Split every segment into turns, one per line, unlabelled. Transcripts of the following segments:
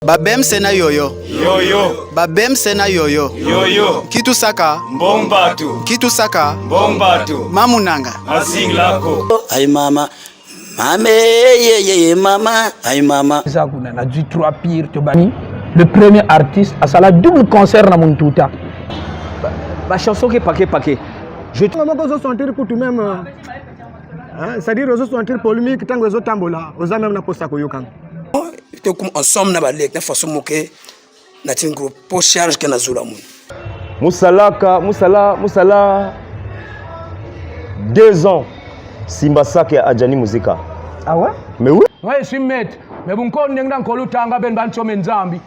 Babem sena yoyo.
Yoyo.
Babem sena yoyo.
Yoyo.
Kitu saka.
Mbombatu.
Kitu saka.
Mbombatu.
Mamunanga.
Masinglako.
Aïe mama. Mama, ye mama. Aïe mama.
Ça qu'on a du 3 pire to bani. Le premier artiste à ça double concert na mon touta.
Ma chanson qui est paquet.
Je te demande de sentir pour tout même. C'est-à-dire aux sentir polémique tant que aux tambola, aux même na posta ko yokan.
Te comme ensemble na balek na façon moke na tingo pour charge que na zula mun.
Musala 2 ans Simba Sake Adjani Muzika.
Ah ouais?
Mais oui.
Ouais, je suis maître. Mais bon kon neng dan ko lutanga ben ban chomen zambi.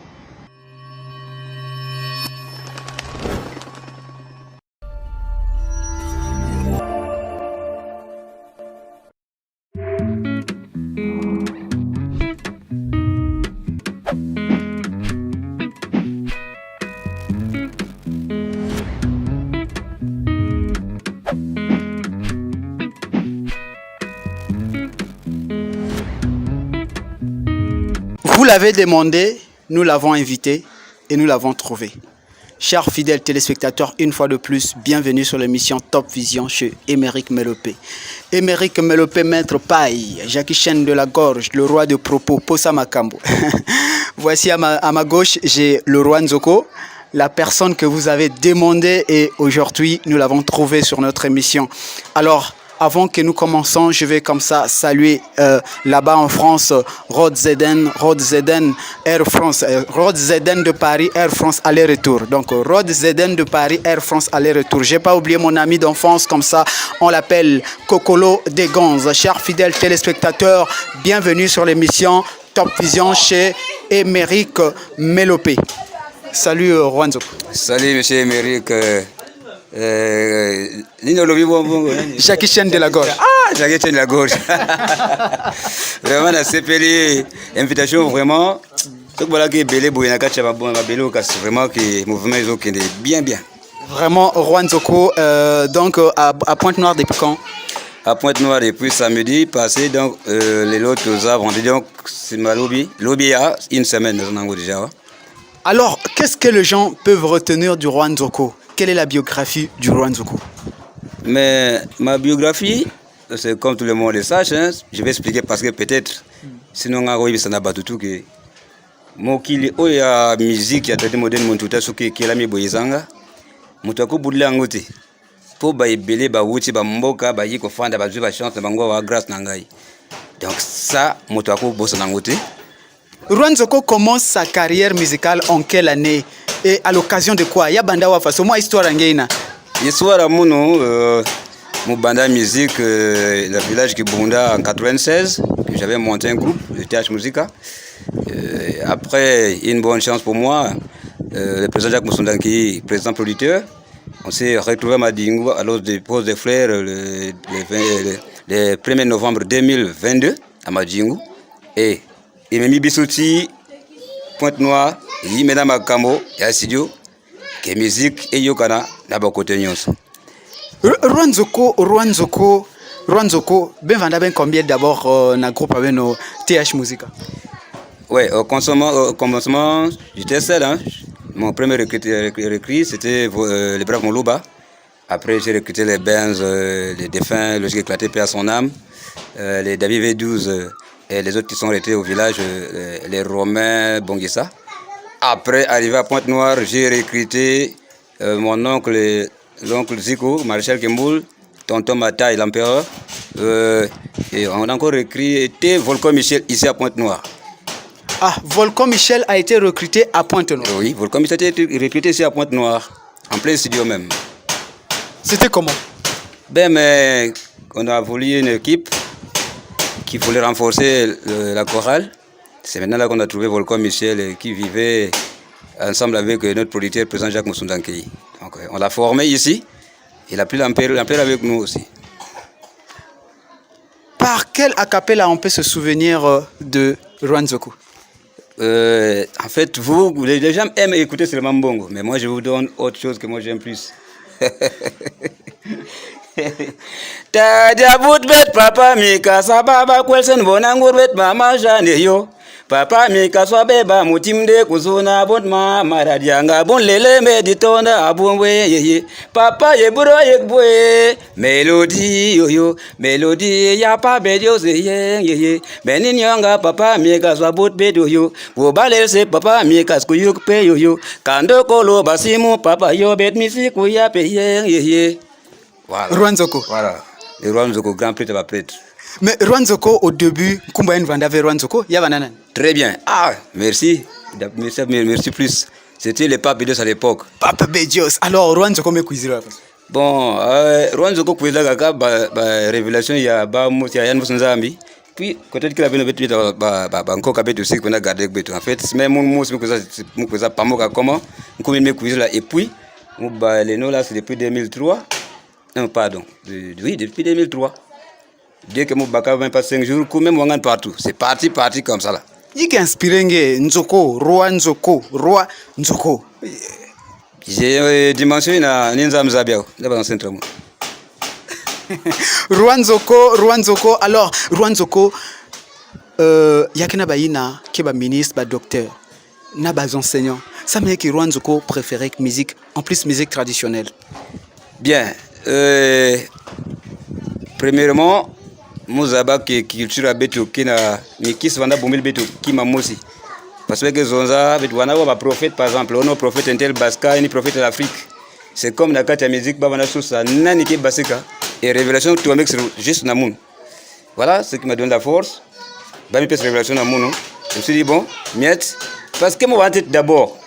Vous l'avez demandé, nous l'avons invité et nous l'avons trouvé. Chers fidèles téléspectateurs, une fois de plus, bienvenue sur l'émission Top Vision chez Émeric Melopé. Émeric Melopé, maître paille, Jackie Chen de la Gorge, le roi de propos, Posa Makambo. Voici à ma gauche, j'ai le roi Nzoko, la personne que vous avez demandé et aujourd'hui, nous l'avons trouvé sur notre émission. Alors, avant que nous commençons, je vais comme ça saluer là-bas en France Rod Zeden, Air France, Rod Zeden de Paris, Air France aller-retour. Donc Rod Zeden de Paris, Air France aller-retour. J'ai pas oublié mon ami d'enfance comme ça, on l'appelle Kokolo des Gonzes. Chers fidèles téléspectateurs, bienvenue sur l'émission Top Vision chez Émeric Melopé. Salut Rwanzo.
Salut monsieur Émeric.
Jackie Chen de la Gorge.
Ah, Jackie Chen de la Gorge. Vraiment, la CPL, invitation vraiment. Vraiment que mouvement est bien.
Vraiment, Rwanzoko, donc à Pointe-Noire depuis quand?
À Pointe-Noire depuis samedi passé, donc les autres vendredi, donc c'est ma lobby a une semaine déjà.
Alors, qu'est-ce que les gens peuvent retenir du Rwanzoko? Quelle est la biographie du Rwanzoko?
Mais ma biographie, c'est comme tout le monde le sache, hein, je vais expliquer parce que peut-être, sinon ça n'a pas tout que moi qui a musique, il y a des modèles mon tout à ce qui est la mi boyzanga, mutako boudla ngote, pour baïbele bawuti bamboka bayiko fanda bazu ba chance bango wa grâce nangai. Donc ça, mutako bossa nangote.
Rwanzoko commence sa carrière musicale en quelle année et à l'occasion de quoi? Ya banda wa faso moi histoire ngena.
Histoire à mon banda musique le village qui Bunda en 96 que j'avais monté un groupe de TH Musica. Après une bonne chance pour moi, le président Jacques Moussoundanki, président producteur, on s'est retrouvé à Madingo à l'os de pose des fleurs le 1er novembre 2022 à Madingo et Mimi Bissouti, Pointe-Noire, et Madame Makambo, et à studio, que musique et yokana n'a pas côté nyonso.
Rwanzoko, ben vanda ben combien d'abord na groupe avec nos TH Musica?
Ouais, au commencement, j'étais seul. Hein. Mon premier recrut, c'était les Braves Moluba. Après, j'ai recruté les Benz, les défunts, le éclaté paix à son âme, les David V12. Et les autres qui sont restés au village, les Romains, Bongissa. Après, arrivé à Pointe-Noire, j'ai recruté mon oncle, l'oncle Zico, Maréchal Kemboul, tonton Mataï, l'empereur. Et on a encore recruté Volcan Michel ici à Pointe-Noire.
Ah, Volcan Michel a été recruté à Pointe-Noire.
Oui, Volcan Michel a été recruté ici à Pointe-Noire, en plein studio même.
C'était comment?
Ben, mais on a voulu une équipe qui voulait renforcer la chorale. C'est maintenant là qu'on a trouvé Volcan Michel qui vivait ensemble avec notre producteur, le président Jacques Moussoundanki. Donc on l'a formé ici. Il a pris l'empire avec nous aussi.
Par quel acapella on peut se souvenir de Rwanzoko?
En fait, vous, les gens aiment écouter seulement Mbongo, mais moi je vous donne autre chose que moi j'aime plus. Tadia bout bet papa mika sababa kwelsen bonangur bet mama jane yo. Papa mika swabeba mutimde kuzuna bot mama radianga bon lele meditonda abonwe ye. Papa ye buro ye bwe melody yo yo melody ya pa bedio ze ye. Benin yanga papa mika swabot bedo yo. Bobale se papa mika skuyuk pe yo yo. Kando kolo basimu papa yo bet misiku ya pe ye. Voilà.
Rwanzoko.
Voilà. Le Rwanzoko, grand prêtre va prêtre.
Mais Rwanzoko, au début, Kumbayen Vandave Rwanzoko, Yavananan.
Très bien. Ah, merci. Merci plus. C'était le pape Bédios à l'époque.
Papa Bédios. Alors, Rwanzoko me cuisira.
Bon, Rwanzoko cuisira kaka révélation il y a Yann Moussanzambi. Puis peut-être qu'il avait une bête encore kabet aussi qu'on a gardé bête. En fait, mais mon mot c'est que ça pas moi comment on me cuisira et puis les noms là c'est depuis 2003. Non, pardon. Oui, depuis 2003. Dès que mon baka vient pas 5 jours, quand même on gagne partout. C'est parti comme ça là.
Il est inspiré Nzoko, Roi Nzoko.
J'ai dimensionné na Ninza Mzabiao, là dans le centre.
Rwanzoko. Alors, Rwanzoko, yakina baina keba ministre, ba docteur, na ba enseignant. Ça me dit que Rwanzoko préférait musique, en plus musique traditionnelle.
Bien. Premièrement, Mozaba qui culture beto kina mikis vanda bomil beto kima mosi. Parce que zonza wana wa prophète par exemple, on a prophète intel baska ni prophète de l'Afrique. C'est comme na kata musique ba wana sousa nani ke basika et révélation tout avec juste na moun. Voilà ce qui m'a donné la force. Ba mi pèse révélation na moun. Je me suis dit bon, miette parce que moi tête d'abord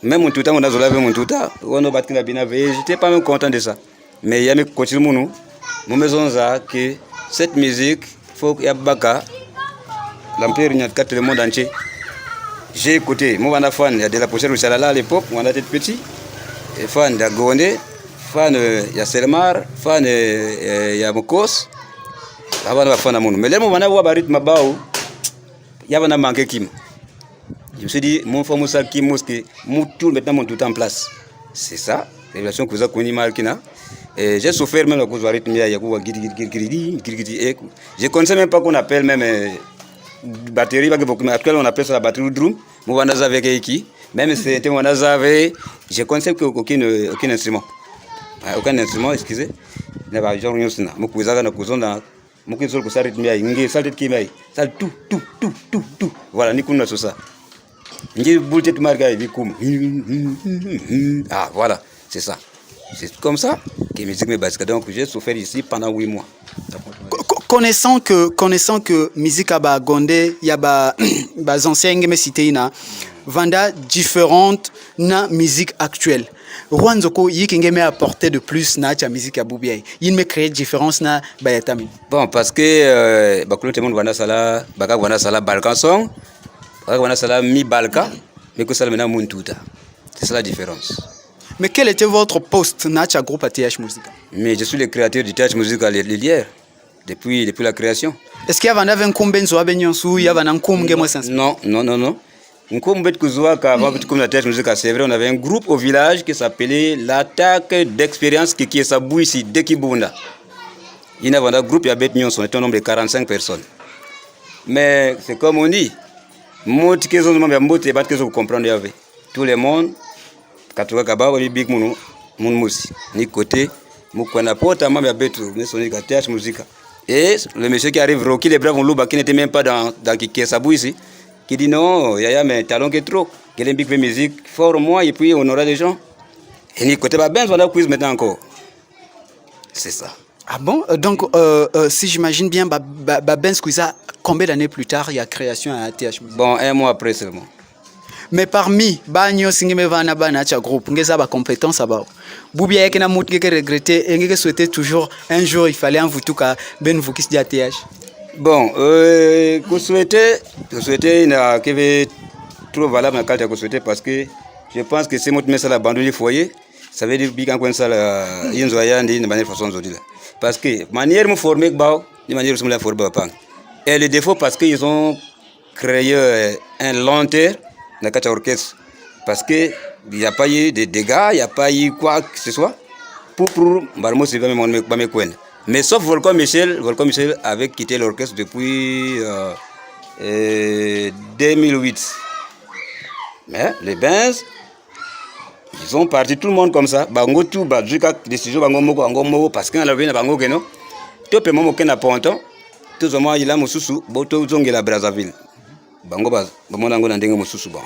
même mon tout temps on a zolave mon tout temps, on a battu la bina veille, j'étais pas même content de ça. Mais il y a mes continue mon maison ça que cette musique faut qu'il y a baka l'empire n'y a quatre le monde entier. J'ai écouté moi on fan il y a de la pochette au Salala à l'époque on a été petit et fan d'Agone fan il y a Selmar fan il y a Mokos avant on fan à mon mais les moments on a voir rythme bao il y a on manqué kim. Je me suis dit mon femme Moussa qui mosquée tout maintenant mon tout en place. C'est ça révélation que vous avez connu Markina. J'ai souffert même à cause du rythme, il y a je ne connaissais même pas qu'on appelle même batterie, actuellement on appelle ça la batterie drum, même si c'était mon azave, je ne connaissais aucun instrument. Aucun instrument, excusez. Je n'avais jamais eu ça. Je ne connaissais pas rythme, tout. Voilà, ni comme ça. Ah, voilà, c'est ça. C'est comme ça que la musique me basque. Donc j'ai souffert ici pendant 8 mois.
Connaissant que musique à Gondé, il y a des anciens qui me citent vanda différente na musique actuelle. Rwanzoko y qui me apporter de plus na la musique à Boubiaï. Il me crée différence na bayatami.
Bon parce que tout le monde vanda sala, Balkan song, vanda sala mi Balka, mais que ça maintenant moun touta. C'est ça la différence.
Mais quel était votre poste dans le groupe TH Musica?
Mais je suis le créateur du TH Musica l'hier, depuis la création.
Est-ce qu'il y avait un combenzo à Benyonsu, il y avait un combenzo?
Non. Un combenzo avant que comme la TH Musica, c'est vrai, on avait un groupe au village qui s'appelait l'attaque d'expérience qui est sa bouille ici, dès Kibunda. Il y avait un groupe, il y avait un nombre de 45 personnes. Mais c'est comme on dit, tout le monde. Katuka kaba wali big mun musi ni côté mukwana pota mama betu mais soni ka TH Musica et le monsieur qui arrive Rocky les braves Luba qui n'était même pas dans Kiesabu ici qui dit non yaya mais talon que trop quel big musique fort moi et puis on aura des gens et ni côté ba ben on a quiz maintenant encore c'est ça.
Ah bon donc si j'imagine bien Ben Squeeza combien d'années plus tard il y a création à TH Musica?
Bon 1 mois après seulement.
Mais parmi banyo singeme vana bana cha groupe ngeza ba compétence aba Boubia yake na mutu ke regretter et ngeke souhaiter toujours un jour il fallait en vous tout cas ben vous qui se dit à TH.
Bon que souhaiter na que trop valable na carte que souhaiter parce que je pense que c'est moi qui ça la bande du foyer ça veut dire bien quand ça la yinzo yandi de manière façon zodila parce que manière me former ba de manière me la former pas et le défaut parce que ils ont créé un lenteur dans le orchestre parce que il n'y a pas eu de dégâts, il n'y a pas eu quoi que ce soit. Barmo c'est pas mes coins. Mais sauf Volcan Michel avait quitté l'orchestre depuis 2008. Mais les Benz, ils sont partis tout le monde comme ça. Bango tout, jusqu'à décision bango parce qu'on a vu bango que non. Tout le monde qui n'a pas entendu. Tout le monde il a mususu, boto zonge la Brazzaville. Bango bas, bango nango nandengo mususu bon.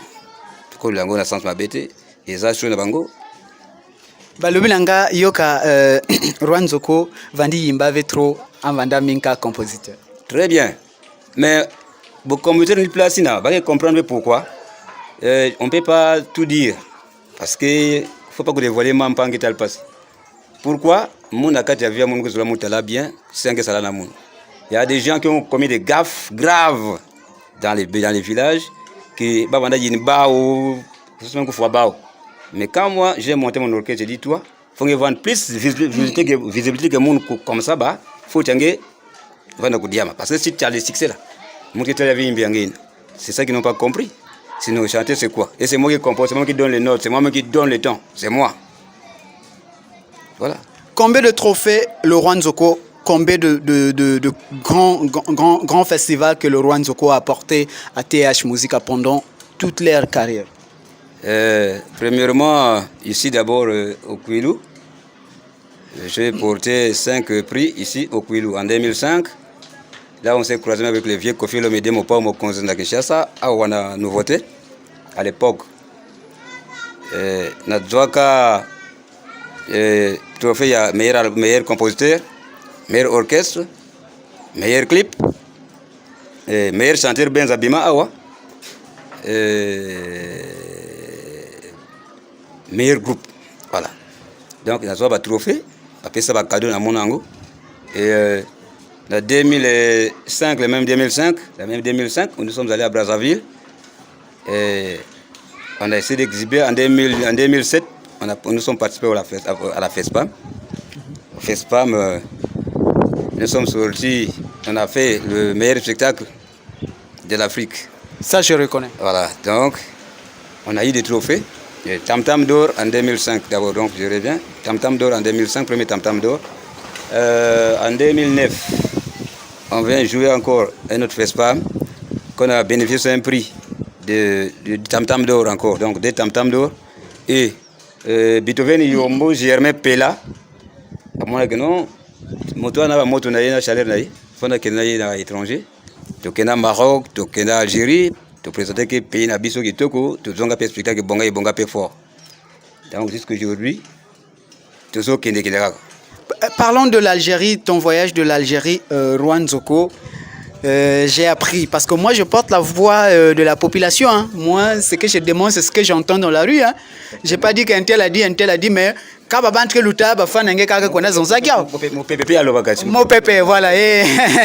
Ko lango na sens mabete, et ça sur na bango.
Balobi nanga yoka Rwanzoko vandi yimba vetro amvanda minka compositeur.
Très bien. Mais bon compositeur ni place na, va comprendre pourquoi. On peut pas tout dire parce que faut pas que dévoiler mampan qui tal passe. Pourquoi mon akati avia mon que cela mutala bien, c'est que ça la moun. Il y a des gens qui ont commis des gaffes graves dans les villages qui babanda yinba ou c'est que faut bao. Mais quand moi j'ai monté mon orchestre, j'ai dit toi, faut que vendre plus visibilité que monde comme ça bah, faut tinger vendre kudiama parce que si tu as les succès là, mon qui te la vie bien. C'est ça qu'ils n'ont pas compris. Sinon chanter c'est quoi? Et c'est moi qui compose, c'est moi qui donne les notes, c'est moi qui donne le temps, c'est moi. Voilà.
Combien de trophées le Rwanzoko, combien de grands festivals que le Rwanzoko a apporté à TH Musica pendant toute leur carrière?
Premièrement, ici d'abord au Kwilu, j'ai porté 5 prix ici au Kwilu en 2005. Là, on s'est croisé avec le vieux Kofi Olomide Mopa Mokonze na Kinshasa, à Wana Nouveauté, à l'époque. Nadjouaka, trophée meilleur compositeur, meilleur orchestre, meilleur clip, meilleur chanteur Ben Zabima Awa, meilleur groupe. Voilà. Donc, il y a un trophée, après ça, il y a un cadeau dans mon angle. Et en 2005, le même 2005, nous sommes allés à Brazzaville. Et on a essayé d'exhiber en 2007. Nous sommes participés à la FESPAM. FESPAM, nous sommes sortis, on a fait le meilleur spectacle de l'Afrique.
Ça, je reconnais.
Voilà, donc on a eu des trophées. Tam Tam d'or en 2005 d'abord, donc je reviens. Tam Tam d'or en 2005, premier Tam Tam d'or. En 2009, on vient jouer encore un autre FESPAM, qu'on a bénéficié d'un prix de Tam Tam d'or encore, donc des Tam Tam d'or. Et Beethoven Yombo Germain Pela, à mon avis, non, moto na moto na yena chaleur na yi, fona kena yi na étranger, to kena Maroc, to kena Algérie, to présenter que pays na biso ki toko, to zonga pe spectacle bonga pe fort. Donc jusqu'aujourd'hui, to zo kende kenda.
Parlons de l'Algérie, ton voyage de l'Algérie, Rwanzoko. J'ai appris, parce que moi je porte la voix de la population. Hein. Moi, ce que je demande, c'est ce que j'entends dans la rue. Hein. Je n'ai pas dit qu'un tel a dit, mais quand on entre l'outa, mon pépé, voilà. Et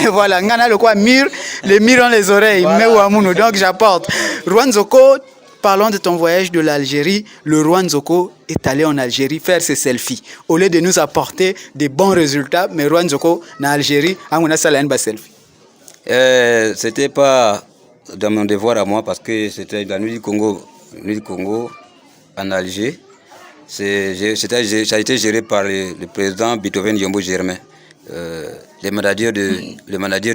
voilà, les murs ont les oreilles, voilà. Donc j'apporte. Rwanzoko, parlons de ton voyage de l'Algérie. Le Rwanzoko est allé en Algérie faire ses selfies. Au lieu de nous apporter des bons résultats, mais Rwanzoko, en Algérie, on a salé un selfie.
C'était pas dans mon devoir à moi parce que c'était la nuit du Congo en Alger. Ça a été géré par le président Beethoven Yombo Germain, le manager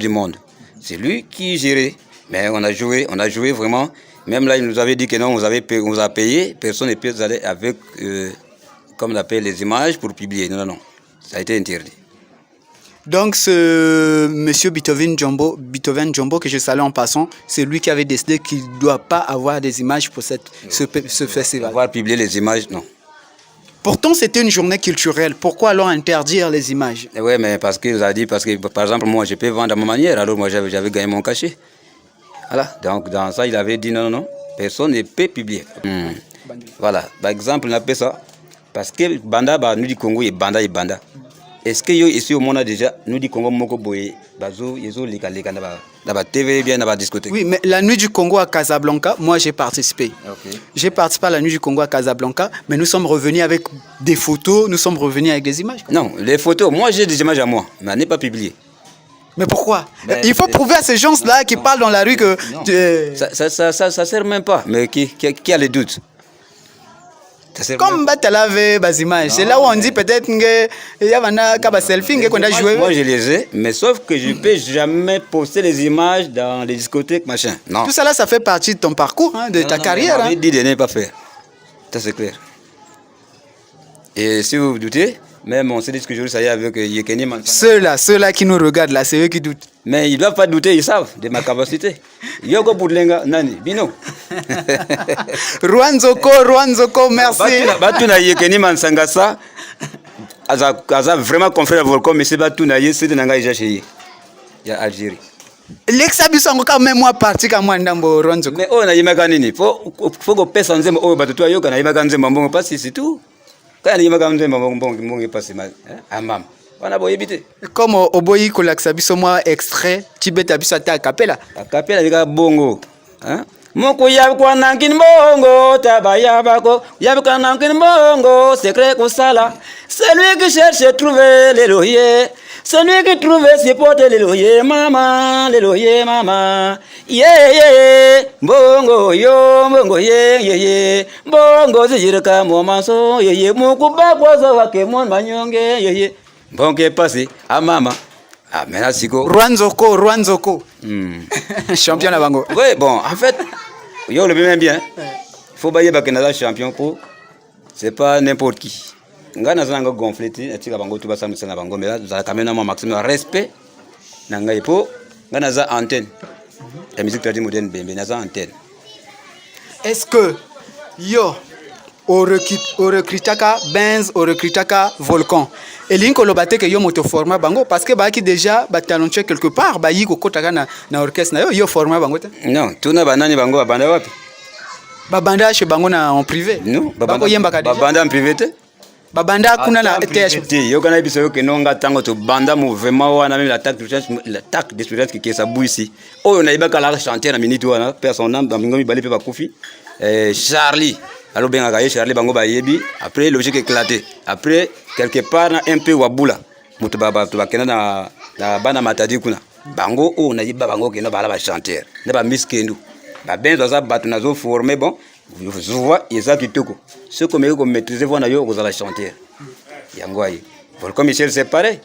du monde. C'est lui qui gérait. Mais on a joué vraiment. Même là, il nous avait dit que non, on vous a payé. Personne ne peut aller avec, comme on appelle, les images pour publier. Non. Ça a été interdit.
Donc, ce monsieur Beethoven Jumbo, que je salue en passant, c'est lui qui avait décidé qu'il ne doit pas avoir des images pour ce festival.
Avoir publié les images, non.
Pourtant, c'était une journée culturelle. Pourquoi alors interdire les images?
Oui, mais parce qu'il a dit, par exemple, moi, je peux vendre à ma manière. Alors, moi, j'avais gagné mon cachet. Voilà. Donc, dans ça, il avait dit non, personne ne peut publier. Voilà. Par exemple, on appelle ça. Parce que Banda, nous dit Congo et Banda. Est-ce que ici au monde a déjà nous dit Congo moko boye bazo yezo leka dans la TV bien dans la discothèque? Oui,
mais la nuit du Congo à Casablanca, moi j'ai participé.
Okay.
J'ai participé à la nuit du Congo à Casablanca, mais nous sommes revenus avec des photos, nous sommes revenus avec des images.
Non, les photos, moi j'ai des images à moi, mais n'est pas publié.
Mais pourquoi? Il faut prouver à ces gens-là qui parlent dans la rue que...
Ça sert même pas, mais qui a les doutes?
Comme Batalave, Bazimage, c'est là où on dit peut-être qu'il y a un selfie qu'on a joué.
Moi, je les ai, mais sauf que je ne peux jamais poster les images dans les discothèques, machin. Non.
Tout ça là, ça fait partie de ton parcours, hein, de ta carrière.
J'ai dit de ne pas faire. Ça, c'est clair. Et si vous vous doutez, même on sait ce que je veux, ça y est avec Yekeni Mansanga.
Ceux-là qui nous regardent là, c'est eux qui doutent.
Mais ils ne doivent pas douter, ils savent de ma capacité. Yoko Boudlenga, Nani, Bino.
Rwanzoko, merci.
Batuna Yekeni Mansanga, ça, a vraiment conféré à Volcom, mais c'est Batuna Yekeni, c'est Nanga Ijaché. Il y a Algérie.
L'exabition quand même moi parti comme moi ndambo Rwanzoko.
Mais on a yimaka nini? Faut que personne nzembo oh batutu ayoka na yimaka nzembo mbongo pasi c'est tout. Quand on yimaka nzembo mbongo pasi mal. Amam. On a beau éviter.
Comme oboyi ko l'exabition moi extrait tibeta biso ta capella.
A capella bika bongo. Hein? Moko yabko nankin bongo tabaya bako yabko nankin bongo secret ko sala. Celui qui cherche trouver les loyers. Celui qui trouve ses potes, les loyers, maman, yeah, bongo yo, bongo yeah, bongo zirika momanso, yeah, mukuba kwaza wake mon manyonge, yeah, bongo passé, ah maman, ah maintenant siko.
Rwanzoko. Champion à Bango.
Oui, bon, en fait, yo le bien bien, faut bailler Bakenaza champion pour, c'est pas n'importe qui. Ngana zanga gonfleti atika bango tuba samu sana bango mais là za kamena mo maximum respect nanga ipo ngana za antenne la musique traditionnelle moderne bembe na za antenne.
Est-ce que yo au recrutaka Benz au recrutaka Volcan et linko lobate que yo moto format bango parce que ba ki déjà ba talonché quelque part ba yiko kotaka na orchestre na yo format bango.
Non, tuna banani bango banda wapi?
Ba banda chez bango na en privé.
Non,
bango yemba ka déjà.
Ba banda en privé te?
Babanda kuna na TH.
Yo kana biso yo ke nonga tango to banda mouvement wana même l'attaque d'espérance qui sa bou ici. Oh na ibaka la chanter na minute wana personne dans bingomi balé pe ba kufi. Charlie allo benga ka Charlie bango ba yebi après logique éclaté. Après quelque part na un peu wabula. Muto baba to bakena na bana matadi kuna. Bango oh na yiba bango ke na bala ba chanter. Na ba miskendu. Ba benzo za batu na zo former bon. Vous voyez, ils ont tout. Ce que vous maîtrisez, vous allez chanter. Yangwaï. Volcom Michel, c'est pareil.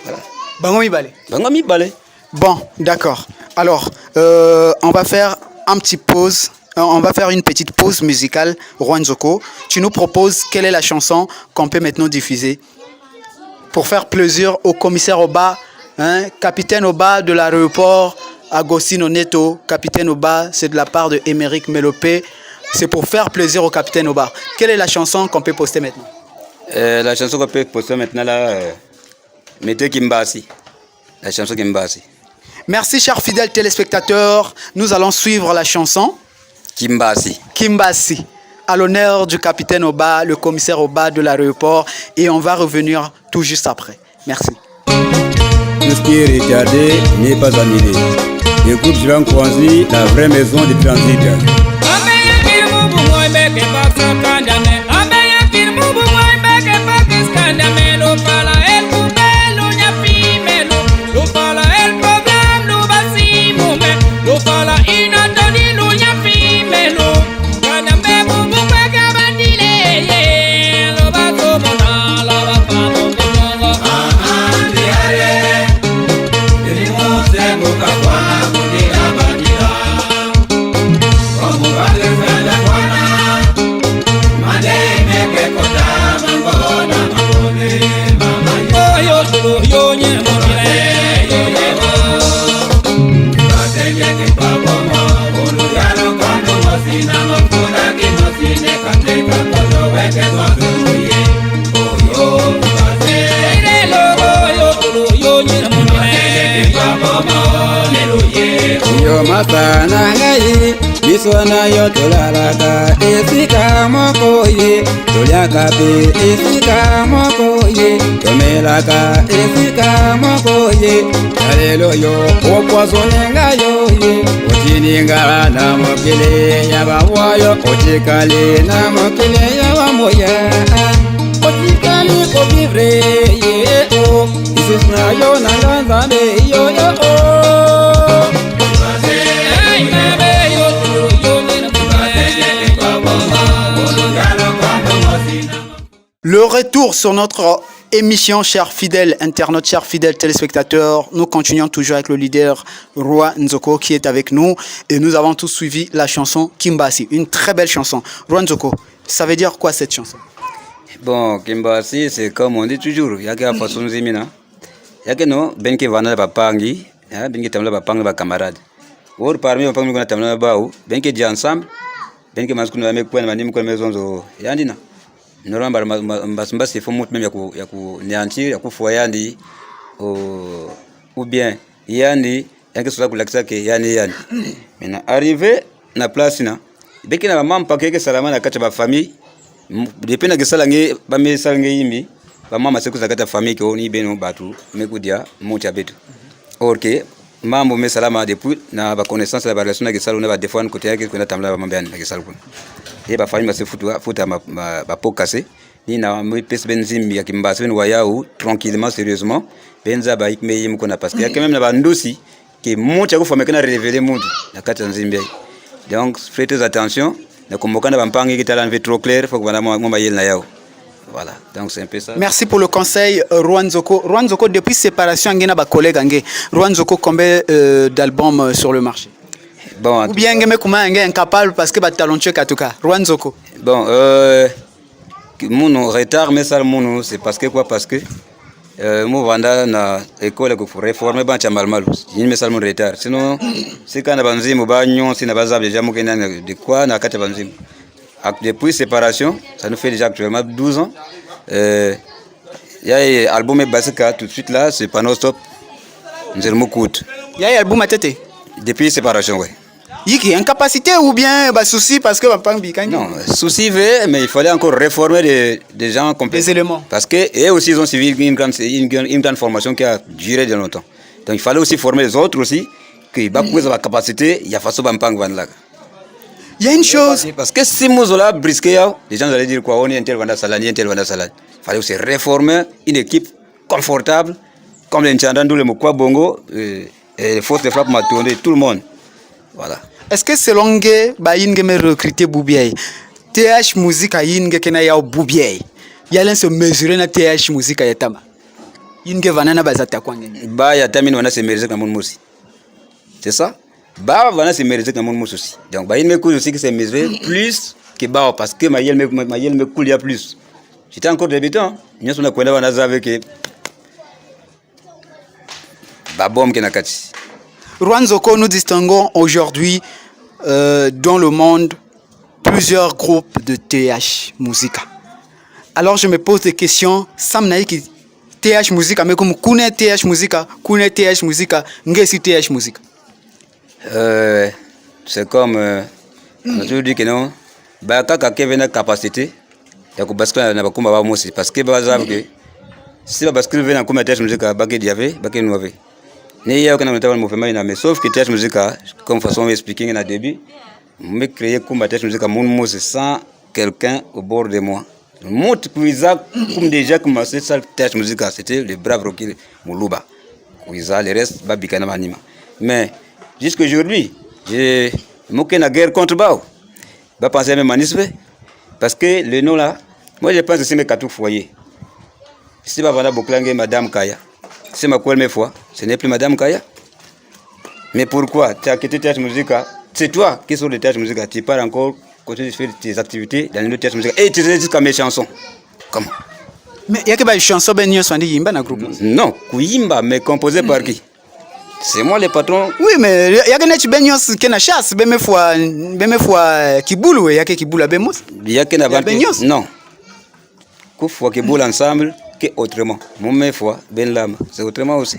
Voilà.
Bangomi Balé. Bon, d'accord. Alors, on va faire un petit pause. On va faire une petite pause musicale. Rwanzoko, tu nous proposes quelle est la chanson qu'on peut maintenant diffuser pour faire plaisir au commissaire Oba, hein, capitaine Oba de l'aéroport. Agostino Neto, capitaine Oba, c'est de la part de Émeric Melopé. C'est pour faire plaisir au capitaine Oba. Quelle est la chanson qu'on peut poster maintenant?
La chanson qu'on peut poster maintenant, là, mettez Kimbasi. La chanson Kimbasi.
Merci, chers fidèles téléspectateurs. Nous allons suivre la chanson Kimbasi. À l'honneur du capitaine Oba, le commissaire Oba de l'aéroport. Et on va revenir tout juste après. Merci.
Tout ce qui est retardé n'est pas annulé. Écoute Jean Kwanzi, la vraie maison de transit. Masana ngai biswana yo tolalaka esika moko ye toliaka pe esika moko ye tomelaka esika moko ye alelo yo okwazonenga yo ye otininga na mokile ya bawayo otikale na mokile ya bamoya otikale ko vivre ye o isisna yo na nzambe yo
Le retour sur notre émission, chers fidèles internautes, chers fidèles téléspectateurs. Nous continuons toujours avec le leader Roi Nzoko qui est avec nous et nous avons tous suivi la chanson Kimbasi, une très belle chanson. Roi Nzoko, ça veut dire quoi cette chanson?
Bon, Kimbasi, c'est comme on dit toujours, il y a que façon zimina. Il y a que non, ben qui vana ba pangi, ben qui tamla ba pangi ba camarade. Or parmi ba pangi ko tamla ba ou, ben qui dit ensemble, ben qui masku na me ko na manim ko maison zo yandina. Normalement mbasumba c'est faut monter même ya ku nianchi ya ku foyandi ou bien yandi yake sura kulakisa ke yani maintenant arrivé na place na beki na mama mpaka ke salama na kati ba famille depuis na gesala nge ba me salnge yimi ba mama seku za kati famille ke oni beno batu mekudia monti abetu OK mambo me salama depuis na ba connaissance la ba relation na gesala na ba defendre côté yake ko na tamla ba mambe na gesala kuna et ba famille se futa ma peau cassée ni na me pes benzim ya Kimbasi ben wayao tranquillement sérieusement benza ba ikme yim kona parce que y a quand même na ba ndosi qui monte ya ko fama kana révéler monde na kati nzimbi donc faites attention na kombokana ba mpangi kitala nve trop clair faut que bana mo yel na yao. Voilà, donc c'est un peu ça.
Merci pour le conseil, Roi Nzoko. Roi Nzoko, depuis séparation, il y a des collègues. Roi Nzoko, combien d'albums sur le marché?
Bon,
ou bien il y a incapable parce que talentueux en tout cas. Roi Nzoko.
Bon, mon retard, mais ça, c'est parce que quoi? Parce que moi, vanda na école pour réformer, ben tu as mal mal. Il me ça mon retard. Sinon, c'est quand on a banzim ou bagnon, si on a bazab déjà mon de quoi na kate banzim. Depuis séparation, ça nous fait déjà actuellement 12 ans. Il y a un album Basika tout de suite là, c'est pas non-stop. Nous allons m'écouter.
Il y a un album à tête.
Depuis séparation, oui.
Il y a incapacité ou bien souci parce que
non, souci mais il fallait encore réformer des gens complets.
Des éléments.
Parce que eux aussi ils ont suivi une grande formation qui a duré de longtemps. Donc il fallait aussi former les autres aussi qui ont la capacité, il y a façon de
il y a une chose.
Parce que si nous avons brisqué, les gens allaient dire quoi, on est intervenu salade, Il fallait aussi réformer une équipe confortable, comme les Nchandandou, les Mokwa Bongo, et les forces de frappe m'a tourné, tout le monde. Voilà.
Est-ce que selon vous, vous avez recruté Boubiaï? TH Musique a yinge kena ya Boubiaï. Il y a se mesurer na TH Musique a yatama. Yinge vanana bazata kwange.
Ba yatamine wana se mesurer na mon musi. C'est ça? Ba wana se mesurer na mon musi aussi. Donc ba yinme aussi que c'est mesurer plus que ba parce que ma yel me coule ya plus. J'étais encore débutant. Nous on a kwenda wana zave que ba bom kenakati.
Roi Nzoko, nous distinguons aujourd'hui dans le monde plusieurs groupes de TH Musique. Alors je me pose des questions. Samnaï qui TH Musique, mais comme connaît TH Musique, connaît TH Musique, n'gesi TH Musique.
C'est comme on a toujours dit que non. Bah kaka kevena capacité. Ya kubasika na bakumba ba mosi parce que bazave que si ba basika vena kuma TH Musique ba ke diave, ba ke nouave. Mais il y a aucun mouvement, mais sauf que TH Musique, comme façon expliquer dans le début, me créer comme TH Musique, mon mot c'est sans quelqu'un au bord de moi. Mon Kouiza, comme déjà commencé ça, TH Musique, c'était le brave Rocky Moulouba. Kouiza, le reste, Babikana Manima. Mais jusqu'aujourd'hui, j'ai moqué la guerre contre Bao. Je penser à mes manifester. Parce que le nom là, moi je pense que c'est mes 4 foyers. Si je vais beaucoup Madame Kaya. C'est ma première fois, ce n'est plus Madame Kaya. Mais pourquoi? Tu as quitté TH Musique, c'est toi qui sors de TH Musique, tu pars encore continuer de faire tes activités dans le TH Musique et tu sais jusqu'à mes chansons. Comment?
Mais il y a des chansons qui sont dans le groupe.
Non, Kouimba, mais composé par qui? C'est moi le patron.
Oui, mais il y a des gens qui ont chasse, même fois Kiboulou, il y a qui Kiboulou à Bemos.
Il y a qui n'a pas de non. Koufou Kiboulou ensemble. Que autrement, mon foi, ben lama, c'est autrement aussi.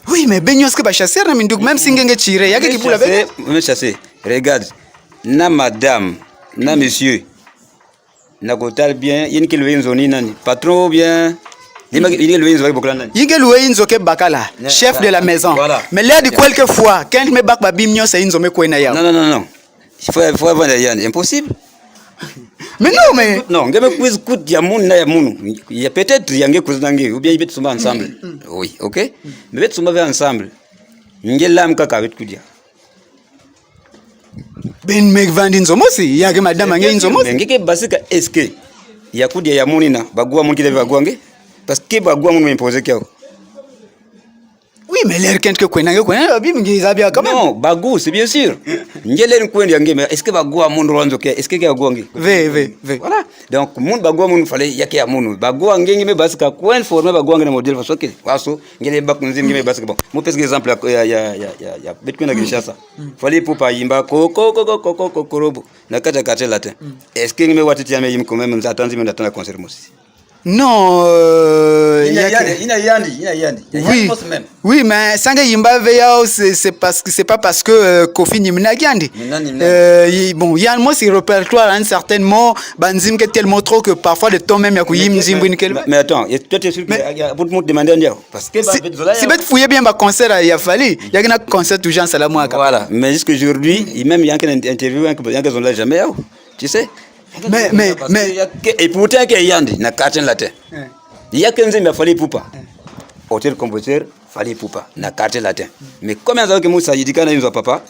Oui, mais ben yoske ba chasser na mindouk même si ngenge tire, ya ke kipula ben.
Même chasser. Regarde, na madame, na monsieur, na kotal bien, yin ki loué nzoni nani, patron bien. Yin ki loué nzoni bokla nani. Yin
ki loué nzoke bakala, chef de la maison. Voilà. Mais l'air de quelques fois, quand me bak ba bimnyo c'est nzome ko na ya.
Non. Il faut avoir yan, impossible.
Mais non, mais
non, ngeme quiz coup ya moun na ya moun. Il y a peut-être yange quiz nange ou bien ils sont ensemble. Oui, OK. Mais ils sont ensemble. Ngelam kaka avec kudia.
Ben mec vandi nzomo si, ya ke madame nge nzomo.
Ngeke basika est-ce que yakudi ya munina bagua mun kile bagwange parce que bagua mun m'imposer quoi.
Oui, mais l'air qu'un que kwenange bim ngizabia quand même.
Non, bagou, c'est bien sûr. Ngelen kwendi yange mais est-ce que bagua mun ronzo ke est-ce que ya gwange?
Ve.
Voilà. Donc mun bagua mun fallait yake ya mun. Bagua ngenge me basika kwen former bagua ngene modèle façon que waso ngele bak nzim ngeme basika bon. Mon pèse exemple ya betko na Kinshasa. Fallait pour pas yimba korobo na kata latin. Est-ce que ngeme watiti ya me yim quand même attendre me attendre concert aussi.
Non, oui, mais Sanga Yimba Veya, c'est pas parce que Kofi Nimna Gandhi. Bon, il y a un mot sur le répertoire, certainement, Banzim qui est tellement trop que parfois le temps même Yakouyim Zimbouin.
Mais attends, toi tu es sûr qu'il y a beaucoup de demander un parce que
si vous fouillez bien ma concert, il y a fallu. Il y a un concert toujours en Salamouaka.
Voilà, mais jusqu'aujourd'hui, même il y a un interview, il y a un jamais, tu sais.
Mais
et pourtant qu'il y a na carton latin. Il y a 15 ans il fallait poupa. Hôtel compositeur fallait poupa na carton latin. Mais combien de temps que Moussa yidika na yinzo papa,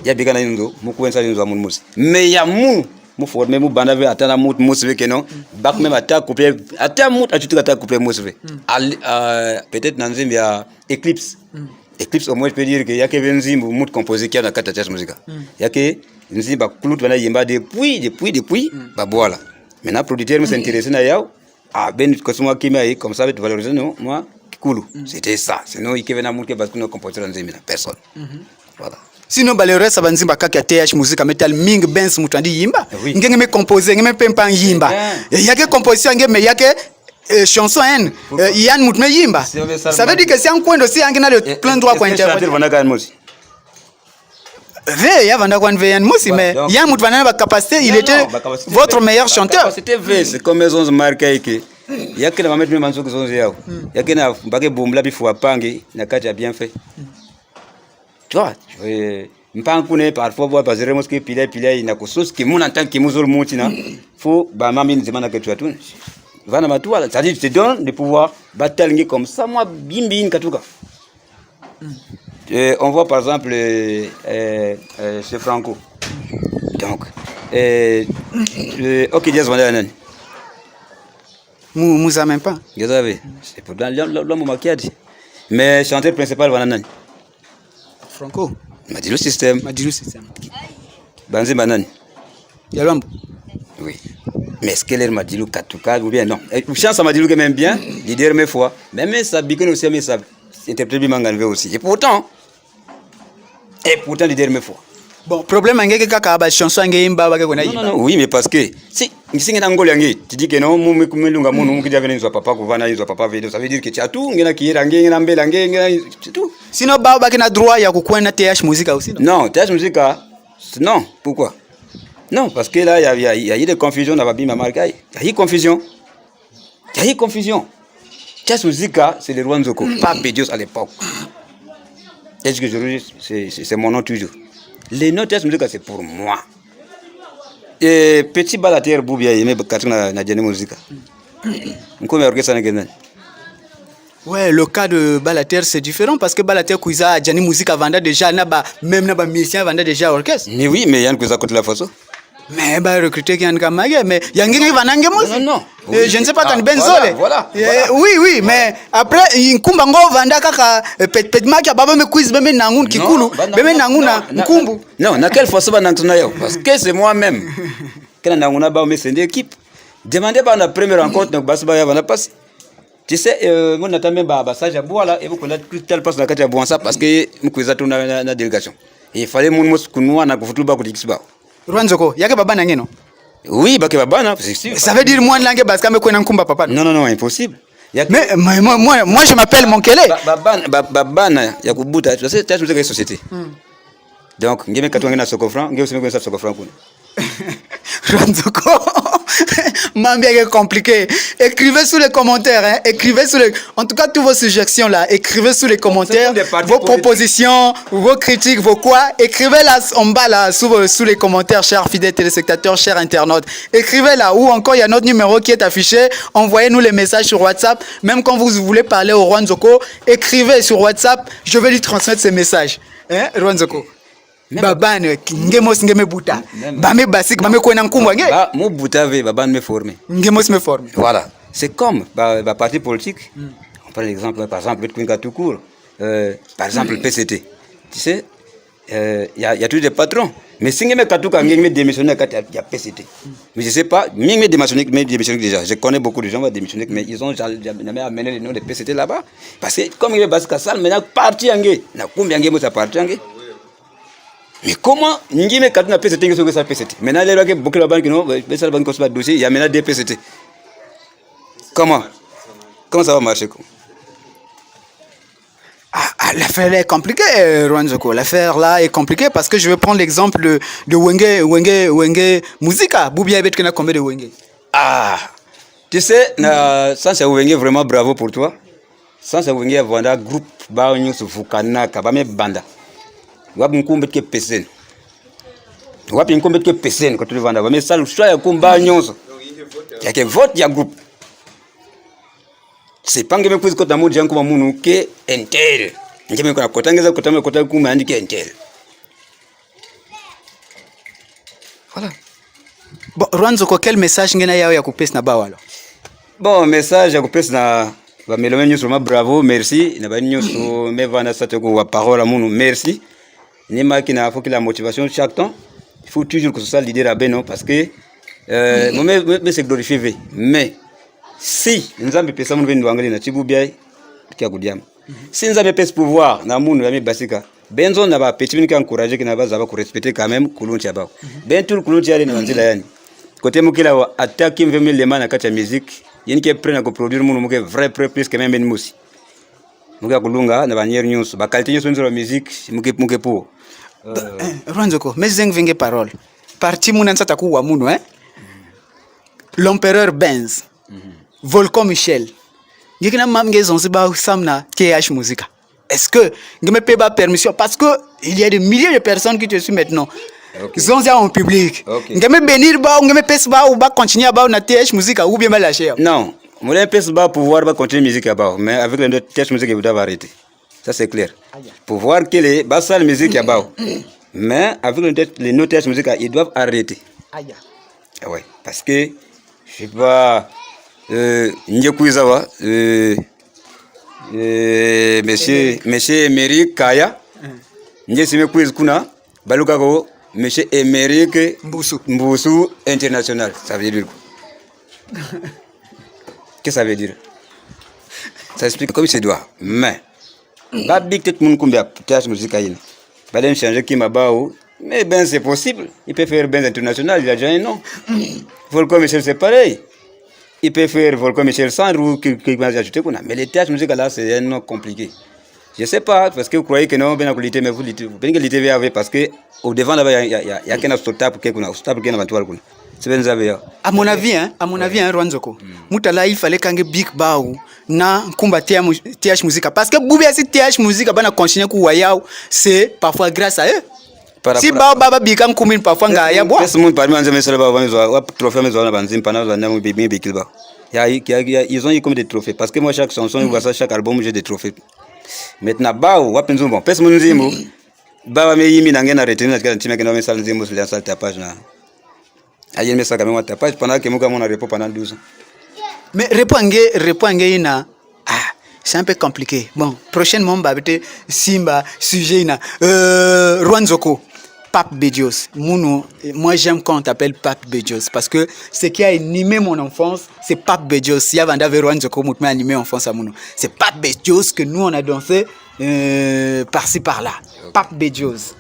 ya bika na yinzo, mu kuensa yinzo mun musi. Mais il y a mu formé mu banda ve atana mu musi ke non, bak même attaque couper attaque mu atutu attaque couper musi. Peut-être dans il y a Eclipse. Eclipse au moins je peux dire que y a que Benzimbu mu composé qui a na kata musique. Il y a que Nzimba Clout wana yimba depuis bah voilà. Maintenant producteur me s'intéresse na yao. Ah ben kosuma kimia comme ça de valoriser non moi Kikulu. C'était ça. Sinon il kevena mulke parce que nous compositeur nzimba personne. Voilà.
Sinon balere sa banzimba kaka TH musique metal ming benz mutandi yimba. Ngenge me composer ngeme pempa yimba. Yake composition ngeme yake chanson en Yann mutme yimba. Ça veut dire que c'est un coin aussi ngena le plein droit quoi interpréter. V, ya vanda kwa nveyan musi mais ya mut vanana ba capacité, il était votre meilleur chanteur.
C'était V, c'est comme maison marquée que ya kena mamettre même manzo zonzo yao. Ya kena mbake bombla bi fwa pangi na kati a bien fait. Tu vois, mpankune parfois bois bazere moski pile na kusus ki mun en tant que muzul mutina. Faut ba mami nzemana que tu as tout. Vana matua, ça dit je te donne de pouvoir battre comme ça moi bimbin katuka. On voit par exemple chez Franco. Donc, ok, Diaz Vandanan.
Moussa même pas.
Vous savez, c'est pour dans l'homme qui a dit. Mais chanteur principal Vandanan.
Franco.
Madilu système. Banzi Banan.
Yalambo.
Oui. Mais est-ce qu'elle est Madilu Katuka ou bien non? Chance à Madilu quand même bien, l'idée mes fois. Même ça bicone aussi mais ça interprété Manganve aussi. Et pourtant les dernières fois.
Bon, problème ngeke kaka ba chanson ngeyimba ba kona yimba.
Non, oui, mais parce que si ngina ngolo yangi, tu dis que non, mu kumelunga mu mukija vena nzo papa kuvana nzo papa video, ça veut dire que tu as tout, ngina kiera ngina mbela ngina tout.
Sinon ba kina droit ya kukwenda TH musique aussi non?
Non, TH musique non, pourquoi? Non, parce que là il y a eu des confusions dans Babima Markai. Il y a eu confusion. TH musique c'est le roi Nzoko, pas Bédios à l'époque. Est-ce que c'est mon nom toujours. Les notes de musique c'est pour moi. Et petit balater boubia yeme bakatuna na jene musique. Nkome orchestre na genen.
Ouais, le cas de Balater c'est différent parce que Balater kuiza jani musique vanda déjà même na ba musicien vanda déjà orchestre.
Mais oui, mais yann kuiza contre la façon.
Mais bah recruter qui Kamage mais yangi vanange musique.
Non.
Je ne sais pas quand Benzole.
Voilà.
Oui, mais après nkumba ngo vanda kaka pet maki baba me quiz beme nangun kikulu beme nanguna nkumbu.
Non, na quelle façon ba nantuna yo parce que c'est moi-même. Quand nanguna ba me sende équipe. Demandez ba na première rencontre donc bas ba ya vana passe. Tu sais mon attend même ba ça ja boala et vous connaître tel passe na kati ya bonsa parce que mkuiza tu na délégation. Il fallait mon mos kunwa na kufutu ba kutikisba.
Rwanzoko yake baba na ngeno.
Oui, bake babana, c'est sûr.
Ça veut dire moi langue parce que me connais nkumba papa.
Non, impossible.
Mais moi je m'appelle Monkele.
Babana ya kubuta, tu sais, tu as une société. Donc, ngeme katwa ngena sokofran, ngeme sema ngena sokofran kuna.
Rwanzoko. Mambi est compliqué. Écrivez sous les commentaires, hein. En tout cas, toutes vos suggestions là, écrivez sous les commentaires vos propositions, vos critiques, vos quoi. Écrivez là en bas là sous les commentaires, chers fidèles téléspectateurs, chers internautes. Écrivez là ou encore il y a notre numéro qui est affiché. Envoyez-nous les messages sur WhatsApp. Même quand vous voulez parler au Rwanzoko, écrivez sur WhatsApp. Je vais lui transmettre ces messages. Hein, Rwanzoko. babane ngemos ngeme buta bame basik bame ko na nkumba nge
ba mo buta ve babane me formé
ngemos me forme.
Voilà, c'est comme parti politique. On prend l'exemple, par exemple, Kwinga tout court. Par exemple, le PCT. Tu sais, il y a toujours des patrons. Mais si je me démissionné, il y a PCT. Mais je ne sais pas, je démissionné déjà. Je connais beaucoup de gens qui ont démissionné, mais ils ont jamais amené le nom de PCT là-bas. Parce que comme il est basé à Sal, maintenant, parti en gué. Combien de gens parti en gué? Mais comment N'gime me katuna PCT que ça PCT. Maintenant, les gens qui beaucoup de banques qui n'ont pas ça banque comme dossier, il y a maintenant des PCT. Comment ça va marcher?
L'affaire est compliquée, Rwanzoko. L'affaire là est compliquée parce que je vais prendre l'exemple de Wenge Musica. Boubia Bet Kena combien de Wenge?
Ah, tu sais, sans c'est Wenge vraiment bravo pour toi. Sans c'est Wenge Vanda groupe ba onyo su fukana kabame banda. Wap nkumbet ke pesen. Wap nkumbet ke pesen quand tu vanda. Mais ça le choix ya kumba nyonso. Ya ke vote ya groupe. C'est pas ngeme kuzi kota mudi yangu mamunu ke entel. Ngeme kuna kotangeza kota kuma andi ke entel. Voilà.
Bon, Rwanzoko, quel message ngena yao ya kupesa na bawa alors?
Bon, message ya kupesa na ba melome nyusu ma bravo, merci. Na ba nyusu me vana satoko wa parole amunu, merci. Ni maki na faut que la motivation chaque temps. Il faut toujours que ce soit l'idée là non parce que mais c'est glorifié mais si nzambe pesa mungu ndo angali na chibubia kia kudiama si nzambe pesa pouvoir na mungu ya basika benzo na ba petit minki encourager kina baza ba ko respecter quand même kulunchi abako bentul kulunchi yale na nzila yani côté mukila wa attaque mveme le mana kati ya musique yeni ke prena ko produire mungu muke vrai plus que même ben musi muka kulunga na banière news ba qualité news nzira musique muke pour
Rwanzoko, mais zeng vinge parole parti munansa takuwa munu l'empereur Benz Volcan Michel. Ngikina mam ngezonzi ba samna TH Musica. Est-ce que ngeme pe ba permission parce que il y a des milliers de personnes qui te suivent maintenant. Zonzi en public. Ngeme bénir ba ngeme pes ba ou ba continuer ba na TH Musica ou bien ba lâcher.
Non, mon pes ba pouvoir ba continuer musique là-bas mais avec le TH Musica il doit arrêter. Ça c'est clair. Pouvoir que les ba sale musique là-bas. Mais avec les notes TH Musica ils doivent arrêter.
Aïe.
Ouais, parce que je sais pas Njekuizawa, monsieur Emery Kaya, Njesime Quiz Kuna, Balukako, monsieur Emery Mbusu International. Ça veut dire quoi? Qu'est-ce que ça veut dire? Ça explique comme il se doit. Mais, la big tête moun kumbia, théâtre musique aïe. Badem changer qui m'a bao, mais ben c'est possible. Il peut faire ben international, il a déjà un nom. Volcan Michel c'est pareil. Il peut faire Volcan Michel sans roue qui va ajouter qu'on a. Mais les théâtres musiques là, c'est un nom compliqué. Je ne sais pas, parce que vous croyez que non, bien qualité, mais vous l'idée avec parce que au devant là-bas, il y a qu'un stop qui est qu'on a, stop qui est éventuel. C'est bien ça.
À mon avis, Rwanzoko, Moutala, il fallait qu'un big bao na kumba TH Musica parce que Boubia si TH Musica bana continuer ku wayao, c'est parfois grâce à eux. Si baba bikam kumin parfois nga ya bois.
Est-ce que parmi les amis cela va trophée mais on banzim pendant un an bien bikilba. Ils ont eu comme des trophées parce que moi chaque chanson, je vois ça chaque album j'ai des trophées. Maintenant bao wapenzo bon pesa munzimo baba me yimi na ngena retenir na kile timeke na mesa nzimo sur la salle tapage na. Ayen mesa kama tapage pendant que muka mona repos pendant 12 ans.
Mais répondre ina c'est un peu compliqué. Bon, prochainement babete Simba sujet ina Rwanzoko Pape Bedios. Moi j'aime quand on t'appelle Pape Bedios parce que ce qui a animé mon enfance, c'est Pape Bedios. Si avant d'avoir Rwanzoko m'a animé enfance à Mounou. C'est Pape Bedios que nous on a dansé par-ci par-là. Pape Bedios.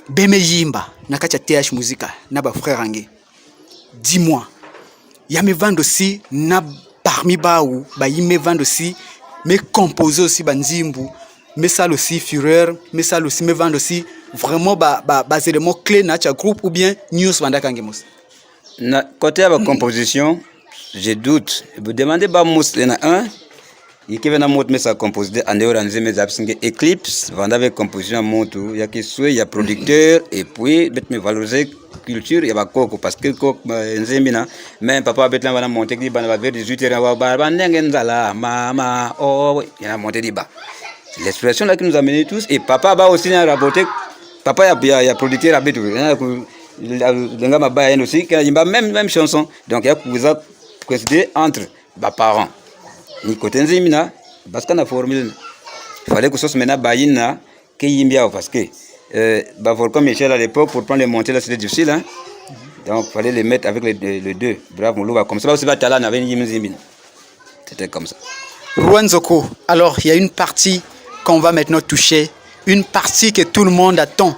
Beme Yimba, nakacha TH Musica, naba frère Angé. Dis-moi, ya me vendre aussi na parmi baou, ba yime vendre aussi, me composer aussi banzimbu. Mais ça aussi fureur, mais ça aussi me vendre aussi vraiment basé des mots clés na cha groupe ou bien news vanda kangemos.
Na côté de la composition, je doute. Vous demandez ba mus lena un, il qui vient monter sa composition en dehors de mes absents Eclipse, vanda avec composition montou, il y a qui soit il y a producteur et puis bet me valoriser culture il y a koko parce que koko nzembina même papa bet là va monter qui va vers 18 heures va ba ndengen zala mama oh il y a monter di ba. C'est l'expression là qui nous a menés tous. Et papa a aussi rapporté, papa a produit Rabé tout. Il a aussi, même chanson. Donc il y a coïncidé entre les parents. Ni côté Nzimina, parce qu'on a formule. Il fallait que ce soit maintenant Bayina, qui yimbia parce que Volcan Michel à l'époque, pour prendre les montées là, c'était difficile. Hein? Donc il fallait les mettre avec les deux. Bravo, Moulouba. Comme ça, aussi Batalan avait une Yimzimina. C'était comme ça.
Rwanzoko, alors il y a une partie qu'on va maintenant toucher, une partie que tout le monde attend.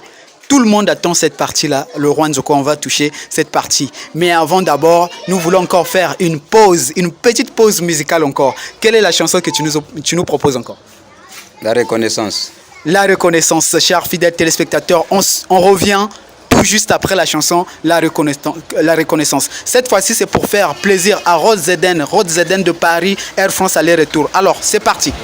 Tout le monde attend cette partie-là, le Rwanzoko, on va toucher cette partie. Mais avant d'abord, nous voulons encore faire une pause, une petite pause musicale encore. Quelle est la chanson que tu nous proposes encore?
La reconnaissance.
La reconnaissance, chers fidèles téléspectateurs, on revient tout juste après la chanson La reconnaissance. Cette fois-ci, c'est pour faire plaisir à Rod Zeden de Paris, Air France aller-retour. Alors, c'est parti.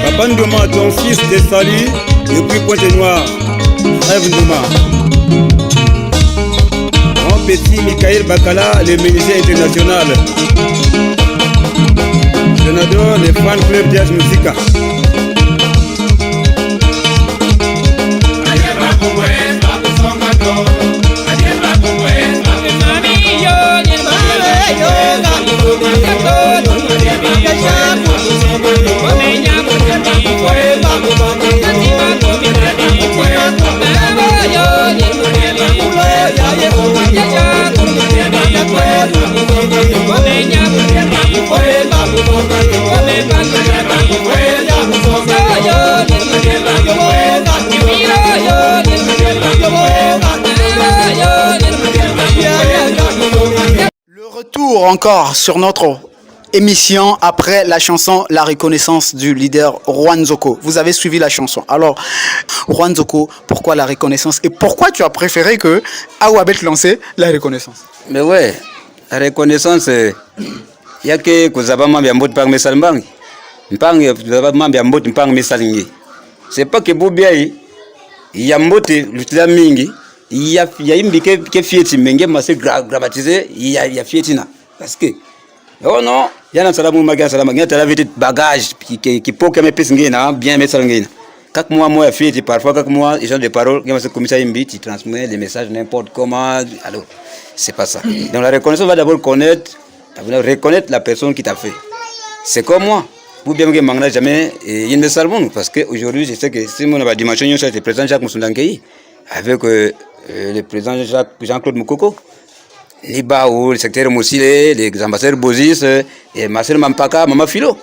Papa Ndoma, ton fils te salue depuis Pointe-Noire. Rêve Ndoma. Grand petit Michael Bakala, le menuisier international. Senador, les fan club Jazz Musica.
Le retour encore sur notre émission après la chanson La reconnaissance du leader Rwanzoko. Vous avez suivi la chanson. Alors, Rwanzoko, pourquoi la reconnaissance et pourquoi tu as préféré que Awabet lance la reconnaissance?
Mais ouais, la reconnaissance, il y a que Kozabama Biambot par Messalmbang. C'est pas que Boubiaï, il y a Mbote, l'Utlamingi, il y a une bique qui est fieti, mais il y a gravatisé, il y a fietina. Parce que, oh non, il y a un salamou magan, il y a un bagage qui peut que mes pistes bien mettre ça. Chaque mois, fieti, parfois, chaque mois, les gens de parole, qui comme ça, ils transmettent les messages n'importe comment. Alors, c'est pas ça. Donc, la reconnaissance va d'abord reconnaître la personne qui t'a fait. C'est comme moi. Vous bien que je jamais il me salve parce qu'aujourd'hui je sais que si mon dimension c'est le président Jacques Moussoundankeyi avec le président Jean-Claude Moukoko, les Baou, le secrétaire Moussile, les ambassadeurs Bozis et Marcel Mampaka, Mama Philo.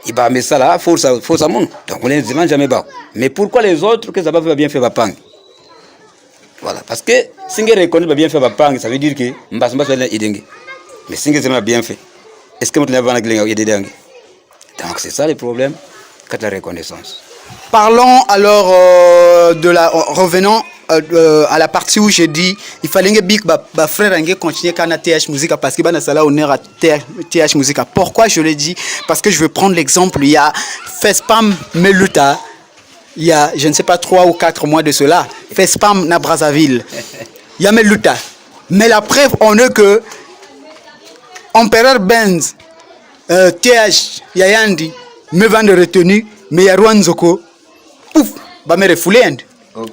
Il va mettre ça là, force à mon. Donc on ne demande jamais pas. Mais pourquoi les autres que ça va bien faire Bapang? Voilà, parce que si on reconnaît bien faire Bapang, ça veut dire que Mbas est idéngue. Mais si on bien fait, est-ce que nous avons un donc c'est ça le problème, quand la reconnaissance.
Parlons alors revenons à la partie où j'ai dit il fallait que Big frère continue à TH Musica parce qu'il y a un honneur à TH Musica. Pourquoi je le dis? Parce que je vais prendre l'exemple, il y a Fespam Meluta, il y a je ne sais pas 3 ou 4 mois de cela, Fespam na Brazzaville, il y a Meluta. Mais la preuve on est que Empereur Benz TH Yayandi me vend de retenue mais il y a Rwanzoko pouf va me refouler.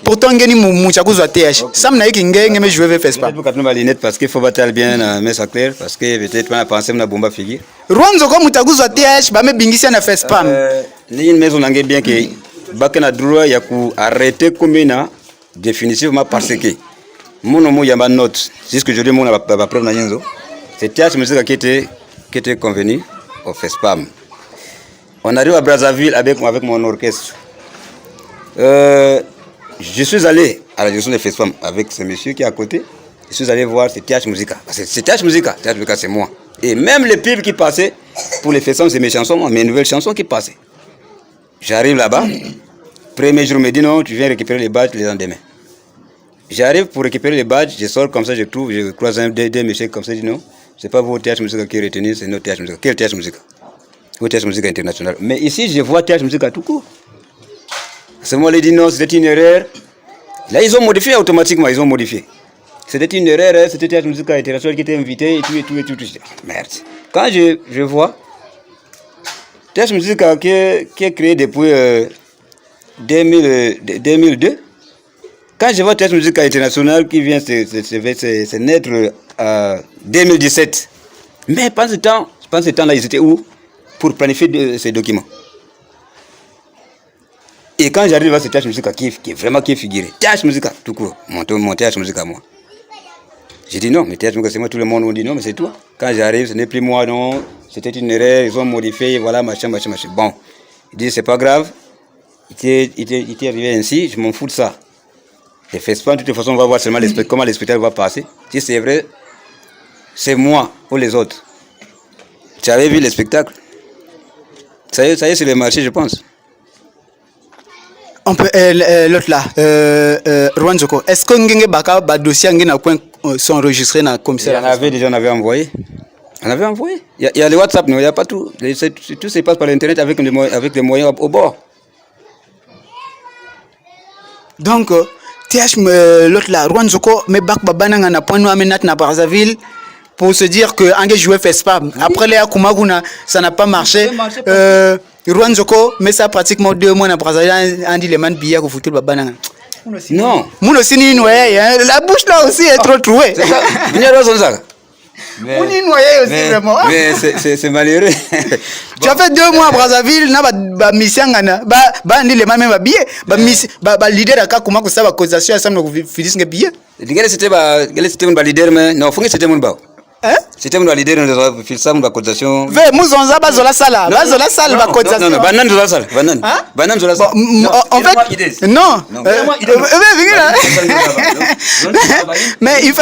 Pourtant, ngeni mouchakuzwa TH. Sam na yeki ngenge me jouer FESPAM.
Peut-être que lunette parce qu'il faut battre bien mais ça clair parce que peut-être pas penser na bomba figure.
Rwanzo ko mutakuzwa TH ba me bingisi na FESPAM.
Ni une maison nange bien que bakena droit ya ku arrêter combien définitivement parce que mon mo yamba note c'est ce que je dis mon ba preuve na yenzo. C'est TH musique qui était convenu au FESPAM. On arrive à Brazzaville avec mon orchestre. Je suis allé à la direction de FESPAM avec ce monsieur qui est à côté. Je suis allé voir ce TH Musica. Parce que c'est TH Musica. TH Musica, c'est moi. Et même les pubs qui passaient pour les FESPAM, c'est mes chansons, mes nouvelles chansons qui passaient. J'arrive là-bas. Premier jour, on me dit non, tu viens récupérer les badges les lendemains. J'arrive pour récupérer les badges. Je sors comme ça, je croise un des messieurs comme ça, je dis non, c'est pas votre TH Musica qui est retenu, c'est notre TH Musica. Quel TH Musica? Votre TH Musica international. Mais ici, je vois TH Musica tout court. C'est moi qui ai dit non, c'était une erreur. Là, ils ont modifié automatiquement, ils ont modifié. C'était une erreur, c'était TH Musica international qui était invité et tout. Merde. Quand je vois TH Musica qui est créé depuis 2002, quand je vois TH Musica international qui vient se naître en 2017, mais pendant ce temps-là, ils étaient où pour planifier ces documents? Et quand j'arrive à ce TH Musica qui est figuré, TH Musica, tout court, mon TH Musica, moi. J'ai dit non, mais TH Musica, c'est moi, tout le monde m'a dit non, mais c'est toi. Quand j'arrive, ce n'est plus moi, non, c'était une erreur, ils ont modifié, voilà, machin. Bon, il dit c'est pas grave, il était arrivé ainsi, je m'en fous de ça. Les FESPAM, de toute façon, on va voir seulement comment le spectacle va passer. Si c'est vrai, c'est moi pour les autres. Tu avais vu le spectacle? Ça y est, c'est le marché, je pense.
On peut l'autre là, Rwanzoko. Est-ce que ngenge baka ba dossier ngena coin sont enregistrés dans le commissariat?
Il y en avait déjà, on avait envoyé. Il y a le WhatsApp, non, il n'y a pas tout. Tout se passe par l'internet avec les moyens au bord.
Donc TH l'autre là, Rwanzoko me bak babana na point noir menat na Brazzaville pour se dire que Angé jouait FESPAM. Après les Akumaguna, ça n'a pas marché. Rwanzoko, mais ça pratiquement 2 mois dans Brazzaville, on dit les man billets au football babana.
Non.
Mon aussi ni noyé, la bouche là aussi est trop trouée.
C'est ça.
On est noyé aussi vraiment.
Mais c'est malheureux.
Tu as fait 2 mois à Brazzaville, na ba mission ngana, ba ndi les man même billets, ba leader aka kuma ko ça ba causation ensemble ko filis nga billet.
C'était mon leader mais non, faut que c'était mon ba. Hein? C'était mon leader dans la filsam de cotisation.
Ve muzonza bazola sala ba cotisation.
Non, banan zola sala, banan zola sala.
En fait, non. Mais il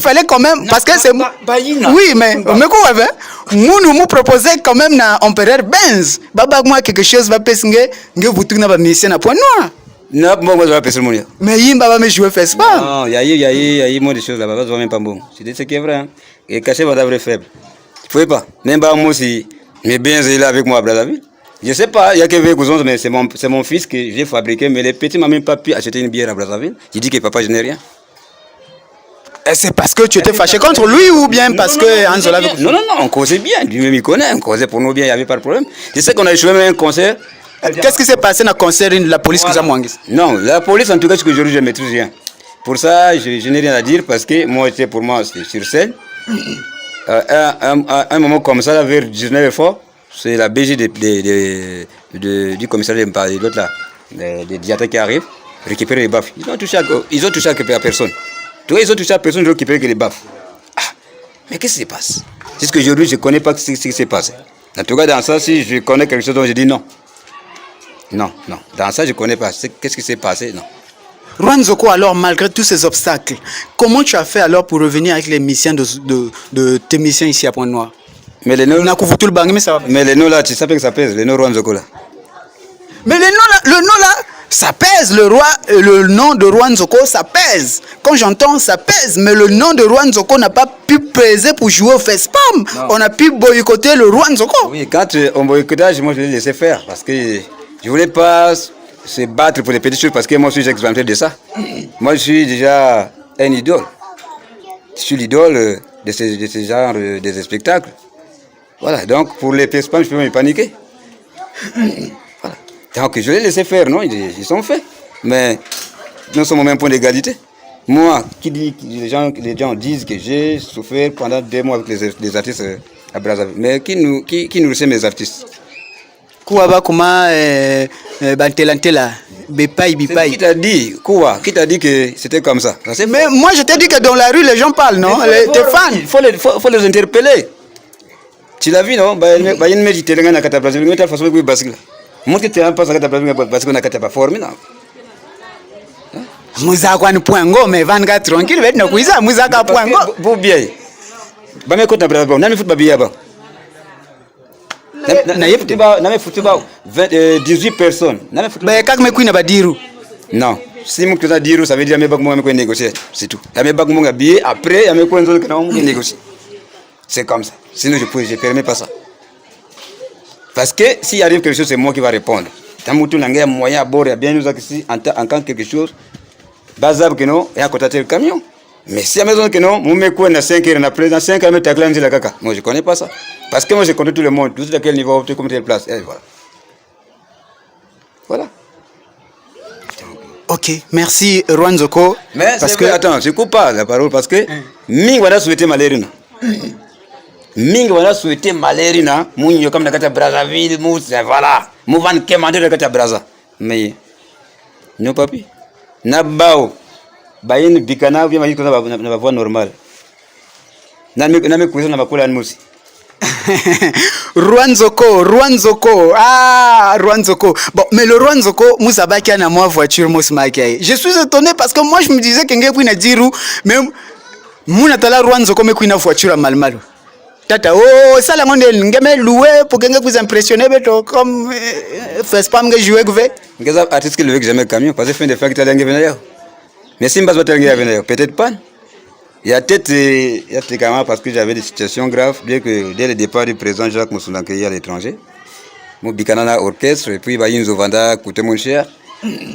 fallait quand même parce que c'est oui, mais quoi va? Nous proposer quand même na empereur Benz. Baba moi quelque chose va pesnger, nge butu na ba mission na point noir.
Non, moi je vais passer le monde.
Mais il va me jouer FESPAM.
Non, il y a moins de choses là-bas, ça va même pas bon. C'est ce qui est vrai. Et cacher votre vrai faible. Tu pouvez pas. Même pas moi aussi. Mais bien il est là avec moi à Brazzaville. Je sais pas, il y a que Végouzon, mais c'est mon fils que j'ai fabriqué. Mais les petits m'ont même pas pu acheter une bière à Brazzaville. J'ai dit que papa je n'ai rien.
Et c'est parce que tu étais fâché contre lui ou bien parce que Anzola avait...
Non, on causait bien. Lui-même il connaît, on causait pour nous bien, il n'y avait pas de problème. Je sais qu'on a échoué même un concert.
Qu'est-ce qui s'est passé dans le concert de la police qui a manqué?
Non, la police en tout cas, ce que je ne maîtrise rien. Pour ça, je n'ai rien à dire parce que moi, pour moi, c'était sur scène. Un moment comme ça, vers 19h, c'est la BG du commissariat de l'autre là, des diatés qui arrivent, récupérer les baffes. Ils ont touché à personne. Toi, ils ont touché à personne, ils ont récupéré que les baffes. Ah, mais qu'est-ce qui se passe? C'est ce que aujourd'hui, je ne connais pas ce qui s'est passé. En tout cas, dans ça, si je connais quelque chose, donc je dis non. Non. Dans ça, je ne connais pas. Qu'est-ce qui s'est passé? Non.
Rwanzoko, alors, malgré tous ces obstacles, comment tu as fait alors pour revenir avec les missions de tes missions ici à Pointe-Noire?
Mais les noms là, tu sais que ça pèse, les noms Rwanzoko là.
Mais le nom là, ça pèse. Le nom de Rwanzoko, ça pèse. Quand j'entends ça pèse, mais le nom de Rwanzoko n'a pas pu peser pour jouer au FESPAM. Non. On a pu boycotter le Rwanzoko.
Oui, quand on boycottage, moi je l'ai laissé faire parce que je voulais pas se battre pour les petites choses parce que moi je suis exemplaire de ça. Moi je suis déjà un idole. Je suis l'idole de ce genre de spectacles. Voilà, donc pour les FESPAM, je peux me paniquer. Voilà. Donc je les laissé faire, non, ils sont faits. Mais nous sommes au même point d'égalité. Moi, les gens disent que j'ai souffert pendant 2 mois avec les artistes à Brazzaville. Mais qui nourrissait mes artistes?
Kouaba comment bantelantela Bepai.
Qui t'a dit quoi? Qui t'a dit que c'était comme ça?
Mais moi je t'ai dit que dans la rue les gens parlent, non? Tes fans.
Il faut les interpeller. Tu l'as vu, non? Il y a une médite qui est à Brazzaville. Il y a une façon de basculer. Moi qui t'ai un peu à Brazzaville parce qu'on n'a pas formé.
Muzakwa ni poingo mais vanga tranquille vet no kuiza muzaka poingo
bo bien ba me kota bravo na me foot ba biya ba na yefti ba na me foot ba 18 personnes na me foot
ba kak me kuina ba diru
non si mu kuza diru ça veut dire me bag mo me ko négocier c'est tout ya me bag mo nga billet après ya me ko nzol kana mo négocier c'est comme ça sinon je permets pas ça parce que s'il arrive quelque chose c'est moi qui va répondre tamutu nangaya moyen bord bien nous ici en tant quelque chose bazab que non et à côté du camion mais si à maison que non mon mec on a 5 heures on a présent 5 heures mais t'as clamé la caca moi je connais pas ça parce que moi je connais tout le monde tout à quel niveau tu comme telle place et voilà
ok merci Rwanzoko
mais parce que attends je coupe pas la parole parce que mingi wana souhaiter malherina mingi wana souhaiter malherina munyo comme nakata Brazzaville mousse voilà mouvant kemande nakata Brazza mais non papi na bao bayin bikana vya maji na voix normale na me kuisa na bakula musi
Rwanzoko bon mais le Rwanzoko musabaki na moi voiture musmakai je suis étonné parce que moi je me disais que ngepu na diru même muna tala Rwanzoko me kuina voiture malmalo tata oh ça la monde ngeme louer pour que vous impressionner beto comme fais pas me jouer gouver
ngeza artiste qui le veut que jamais camion parce que fin de faire que t'as venir mais si m'bas pas venir peut-être pas il y a peut-être quand même parce que j'avais des situations graves bien que dès le départ du président Jacques Moussoulankeye à l'étranger mon bikanana orchestre et puis bayinzo vanda coûter mon cher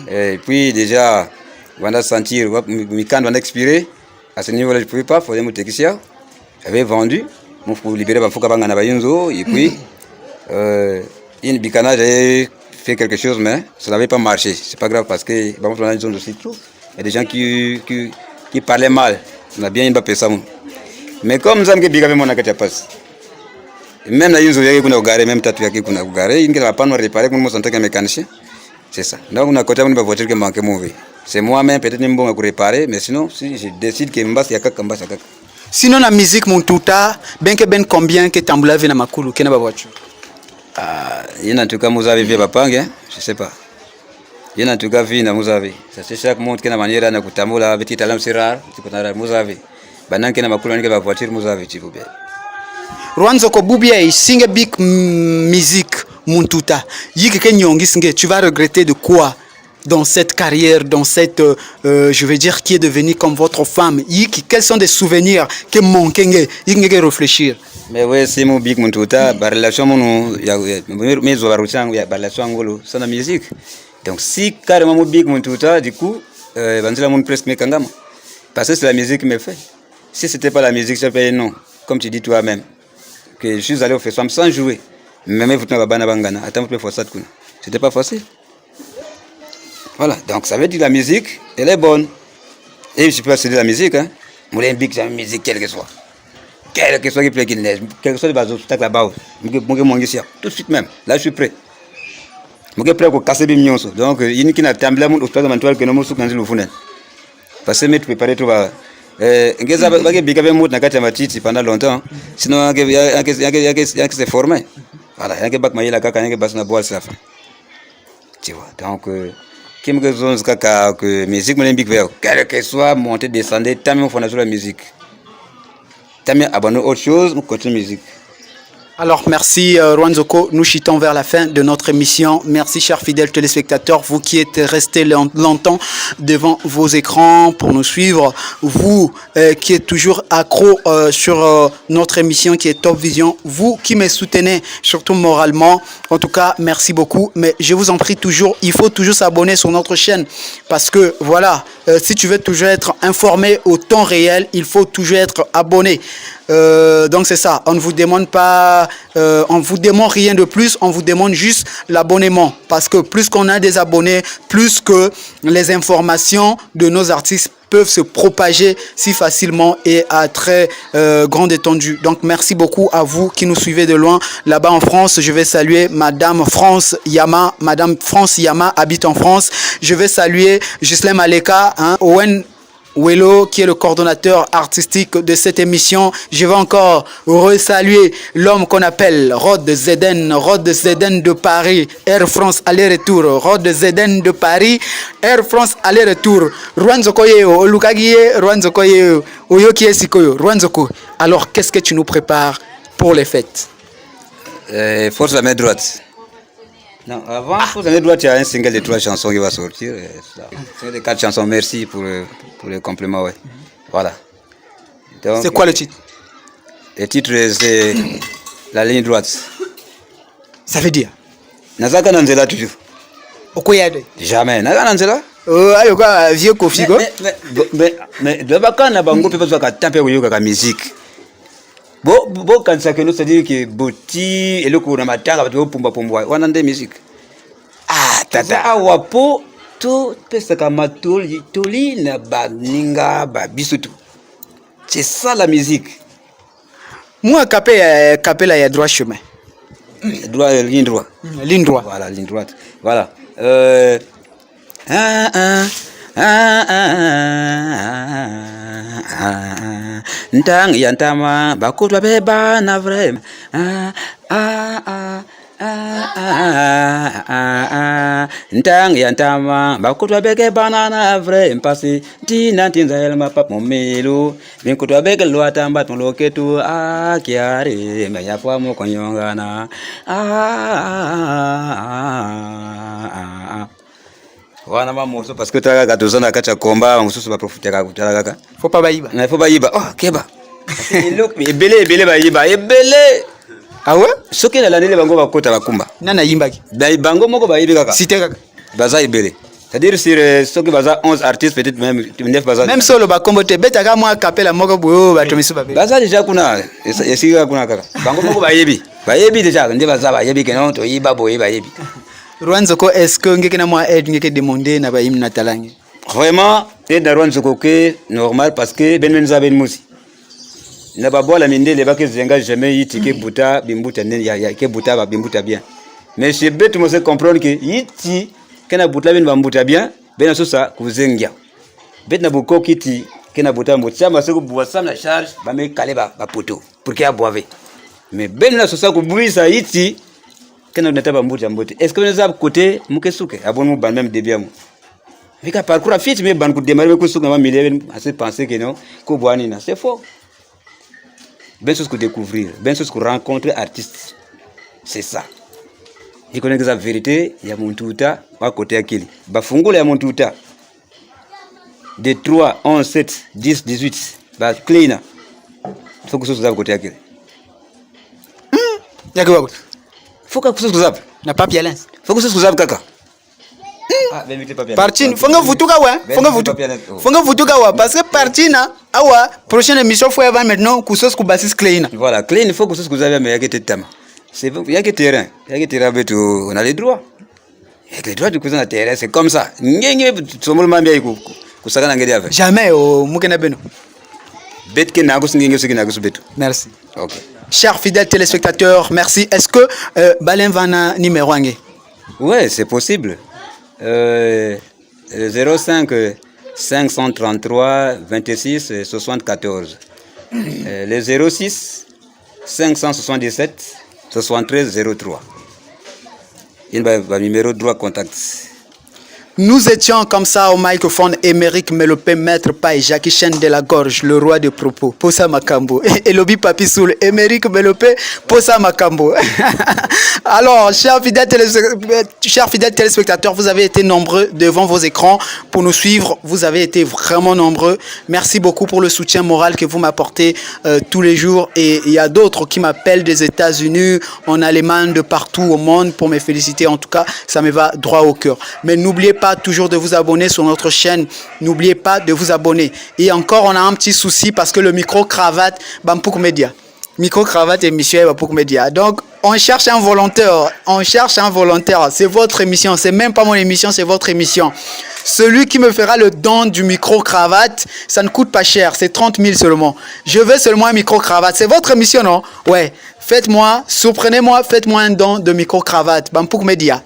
et puis déjà vanda sentir mikan vanda expirer à ce niveau là je pouvais pas faut mon technicien j'avais vendu pour libérer Bafuka Bangana Bayunzo et puis une bicana j'avais fait quelque chose mais ça n'avait pas marché c'est pas grave parce que dans la zone aussi trop il y a des gens qui parlaient mal on a bien une bapé ça mais comme ça me bigabe mon akata passe même la Yunzo yake kuna ugare même tatu yake kuna ugare ingi va pas nous réparer comme moi en tant que mécanicien c'est ça donc on a côté une voiture qui manque mauvais c'est moi même peut-être même bon à réparer mais sinon si je décide que mbas yaka kamba saka.
Sinon la musique mon touta ben combien que tambula vina makulu kena ba voiture
il en tout cas vous avez vu papange je sais pas il en tout cas vina vous avez ça c'est chaque monde qui na manière na kutambula avec talent c'est rare tu connais vous avez banan kena makulu ni ba voiture vous avez tu vous bien
Rwanzoko Bubia singe big musique mon touta yiki ke nyongi singe tu vas regretter de quoi dans cette carrière, dans cette, je veux dire, qui est devenue comme votre femme, quels sont des souvenirs qui manquent, réfléchir.
Mais oui, c'est mon big mon touta, la relation mon, mes la relation angolo, c'est la musique. Donc si carrément mon big mon touta, du coup, bandila mon presque mes kangama, parce que c'est la musique qui me fait. Si c'était pas la musique, je paye non, comme tu dis toi-même, que je suis allé au festival sans jouer, même vous n'avez pas bangana, attends vous faire ça de c'était pas facile. Voilà, donc ça veut dire que la musique, elle est bonne. Et je peux céder la musique, hein. Moi, j'aime bien que la musique, quelle que soit. Quelle que soit qui plaît qu'il neige, quelle que soit les bases, la base. Tout de suite même, là je suis prêt. Je suis prêt pour casser les mignons. Donc, il y a qui n'a pas de temps, que nous sommes dans le fond. Parce que je peux préparer tout. Pendant longtemps, sinon, il y a qui s'est formé. Voilà, il y a qui s'est la caca, il y a qui s'est boire, c'est la fin. Tu vois, donc. Qui me dit que musique me l'imbique vers quel que soit monter descendre tant mieux on fait la musique tant mieux abonner autre chose on continue musique.
Alors merci Rwanzoko, nous chutons vers la fin de notre émission. Merci chers fidèles téléspectateurs, vous qui êtes restés longtemps devant vos écrans pour nous suivre, vous qui êtes toujours accro sur notre émission qui est Top Vision, vous qui me soutenez surtout moralement. En tout cas, merci beaucoup, mais je vous en prie toujours, il faut toujours s'abonner sur notre chaîne parce que voilà, si tu veux toujours être informé au temps réel, il faut toujours être abonné. Donc c'est ça, on ne vous demande pas, on vous demande rien de plus, on vous demande juste l'abonnement. Parce que plus qu'on a des abonnés, plus que les informations de nos artistes peuvent se propager si facilement et à très grande étendue. Donc merci beaucoup à vous qui nous suivez de loin. Là-bas en France, je vais saluer Madame France Yama. Madame France Yama habite en France. Je vais saluer Ghislain Maleka, Owen Welo, qui est le coordonnateur artistique de cette émission. Je vais encore resaluer l'homme qu'on appelle Rod Zeden de Paris, Air France aller-retour, Rod Zeden de Paris, Air France aller-retour. Rwanzoko yeo, Olukagie, Rwanzoko yeo, Oyoki esikoyo, Rwanzoko. Alors, qu'est-ce que tu nous prépares pour les fêtes?
Force la main droite. Non, avant, Force la main droite, il y a un single de 3 chansons qui va sortir. C'est les 4 chansons, merci pour le complément, ouais. Voilà.
C'est quoi le titre?
Le titre, c'est La ligne droite.
Ça veut dire?
Nazaka Nanzela toujours.
Okoyade?
Jamais. Nazaka Nanzela?
Oh, ayo quoi, vieux Kofi, quoi?
Mais de baka na bango peut pas taper au la musique. Bon, quand ça que nous, c'est-à-dire que Boti et le courant matara, tu vas pumba pumba, on a des musiques. Ah, tata. Awapo, tout, pesa kamatoli, toli, na baninga, babisutu. C'est ça la musique.
Moi, capé là, il y a droit chemin.
Droit, ligne droite.
Ligne droite.
Voilà, ligne droite. Voilà. Ntang yantama bakutwa beba na vrem ntang yantama bakutwa beke banana vrem pasi tina tinza elma pap momelo binkutwa beke luatamba toloketu kiare meya kwa mokonyongana wana mamoso parce que taka tozana kacha komba mususu ba profiter kaka
faut pas bayiba.
Il faut bayiba. Oh keba. Ebele bayiba ebele.
Ah ouais?
Soki na landele bango bakota bakumba.
Nana yimbaki.
Bango moko bayibi kaka.
Cité kaka.
Baza ebele. C'est-à-dire sur soki baza 11 artistes peut-être même 9 baza.
Même solo bakombo te betaka moi capella moko boyo batomisu babe.
Baza déjà kuna esika kuna kaka. Bango moko bayibi. Bayibi déjà nde baza bayibi kenon to yiba boye bayibi.
Rwanzoko, est-ce que ngeke na moi aide ngeke demander na bayim na talangi?
Vraiment, aide à Rwanzoko que normal parce que ben menza ben musi. Na babo la minde le bake zenga jamais yiti ke buta bimbuta nen ya ke buta ba bimbuta bien. Mais c'est bête moi c'est comprendre que yiti kana buta ben bambuta bien, ben so ça kuzengia. Bet na buko kiti kana buta mbuta ma se ko buwa sam na charge ba me kale ba poto pour que a boive. Mais ben na so ça ko buisa yiti kana nataba mbuta mbuta. Est-ce que nous avons côté mukesuke abon ban même début mo. Mais qu'à parcours fit mais ban ko démarrer ko suka ma milieu assez penser que non ko boani na c'est faux. Ben chose que découvrir, ben chose que rencontrer artistes. C'est ça. Il connaît que la vérité, il y a mon touta à côté à Kili. Bafungule ya mon touta. De 3, 11, 7, 10, 18. Bah clean. Il faut que ce soit à côté à Kili. Faut que ce soit
na papier lens.
Faut que ce soit kaka. Ah, ben mettez papier.
Parti, fonga vutuka wa, fonga vutuka wa parce que parti na awa prochaine émission faut avoir maintenant kusos ku basis clean.
Voilà, clean, il faut que ce soit avec mais yake tama. C'est il y a que terrain, betu on a les droits. Il y a les droits du cousin terrain, c'est comme ça. Ngenge somol mambia iku kusaka ngedi avec.
Jamais au mukena beno.
Bet ke nagus ngenge ce qui nagus betu.
Merci.
OK.
Chers fidèles téléspectateurs, merci. Est-ce que Balen Vana numéro 1?
Ouais, c'est possible. 05 533 26 74. Le 06 577 73 03. Il va numéro droit contact.
Nous étions comme ça au microphone, Émeric Melopé, Maître Paye, Jackie Chen de la Gorge, le roi de propos, Posa Makambo, et Lobi Papi Soul, Émeric Melopé, Posa Makambo. Alors, chers fidèles téléspectateurs, vous avez été nombreux devant vos écrans pour nous suivre. Vous avez été vraiment nombreux. Merci beaucoup pour le soutien moral que vous m'apportez tous les jours. Et il y a d'autres qui m'appellent des États-Unis, en Allemagne, de partout au monde pour me féliciter. En tout cas, ça me va droit au cœur. Mais n'oubliez pas pas toujours de vous abonner sur notre chaîne. N'oubliez pas de vous abonner. Et encore, on a un petit souci parce que le micro-cravate, Bampouk Média. Micro-cravate émission Bampouk Média. Donc, on cherche un volontaire. On cherche un volontaire. C'est votre émission. C'est même pas mon émission, c'est votre émission. Celui qui me fera le don du micro-cravate, ça ne coûte pas cher. C'est 30 000 seulement. Je veux seulement un micro-cravate. C'est votre émission, non? Ouais. Faites-moi, surprenez-moi, faites-moi un don de micro-cravate. Bampouk Média.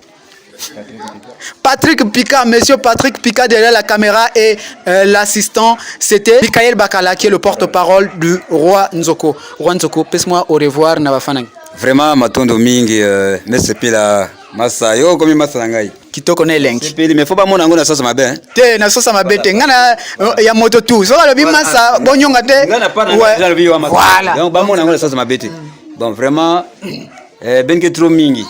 Patrick Pika, monsieur Patrick Pika derrière la caméra et l'assistant, c'était Mikael Bakala qui est le porte-parole du roi Nzoko. Roi Nzoko, passe-moi au revoir, Nabafanang.
Vraiment, matondo mingi, mais c'est pila massa yo comme massa ngai.
Kitoko ne lengi.
C'est pili, mais faut pas mon ango na sosa mabe.
Te na sosa mabe te ngana ya moto tu. So le bi massa bonyonga te.
Ngana pas na ja bi wa massa. Voilà. Donc ba mon ango na sosa mabe te. Bon vraiment benke trop mingi.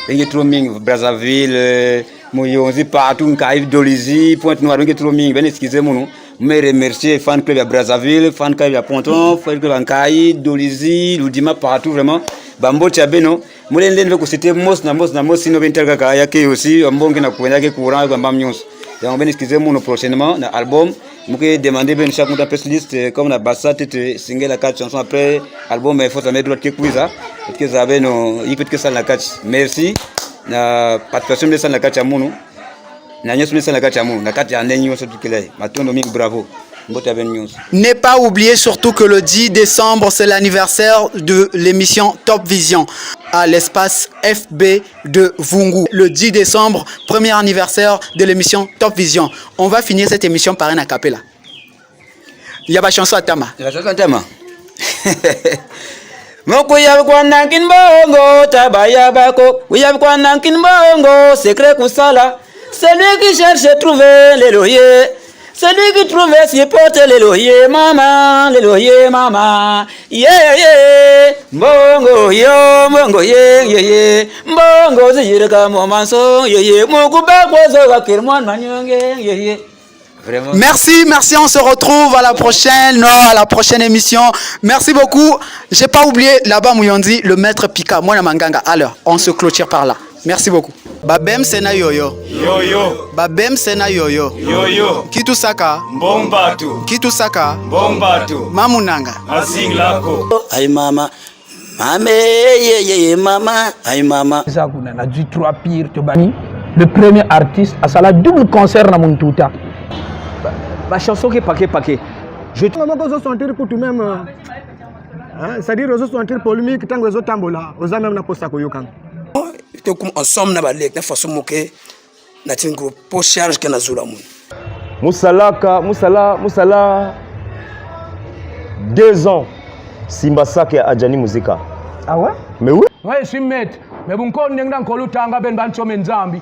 Benke trop mingi Brazzaville, Moyonzi partout Nkaï Dolizy, Pointe-Noire benke trop mingi. Ben excusez-moi. Me remercier fan club à Brazzaville, fan club à Ponton, fan club à Nkaï, Dolizy, Loudima partout vraiment. Bambo Tchabeno, Moulin veut que c'était mos na sino bentel kaka ke aussi mbongi na kuenda ke courant kwa mbamnyos. Donc ben excusez-moi prochainement na album, mouke demander ben chaque mois press list comme na bassa tete single la 4 chansons après album il faut ça mettre droit que quiza parce que ça avait no il peut que ça la 4. Merci na participation de ça la 4 amuno. Na nyos mesa la 4 amuno, na 4 ya nenyo surtout que là. Matondo mingi bravo.
Ne pas oublier surtout que le 10 décembre, c'est l'anniversaire de l'émission Top Vision à l'espace FB de Vungu. Le 10 décembre, premier anniversaire de l'émission Top Vision. On va finir cette émission par un acapella. Il y a pas chanson à Tama.
Il y a chanson à Tama. Mokuya kwa nankin bongo, tabaya bako. Uya kwa nankin bongo, secret kusala. Celui qui cherche à trouver les loyers. Celui qui trouve s'y porte les loyers, maman, yeah, yeah, mbongo yo, mbongo yeah, yeah, yeah, mbongo zirika momanso, yeah, yeah, mokuba kwazo wakirmon manyonge, yeah, yeah. Vraiment.
Merci, on se retrouve à la prochaine, à la prochaine émission. Merci beaucoup. J'ai pas oublié là-bas Mouyondi, le maître Pika, moi na manganga. Alors, on se clôture par là. Merci beaucoup. Babem sena yoyo.
Yoyo.
Babem sena yoyo.
Yoyo.
Kitu saka.
Bombatu.
Kitu saka.
Bombatu.
Mamunanga.
Asinglako.
Aïe mama. Mame, ye mama. Aïe mama.
Ça qu'on a dit 3 pires te bani. Le premier artiste à ça double concert na mon touta.
Ma chanson qui est paquet. Je
te maman qu'on sentir pour tout même. C'est-à-dire aux sentir polémique tant que aux tambola, aux même na posta koyokan.
Comme ensemble na balek na façon moke na tin groupe pour charge que na zula mun.
Musala 2 ans Simba Sake Adjani Muzika.
Ah ouais?
Mais oui.
Ouais, je suis maître. Mais bon, quand on est dans le tanga ben ban chome nzambi.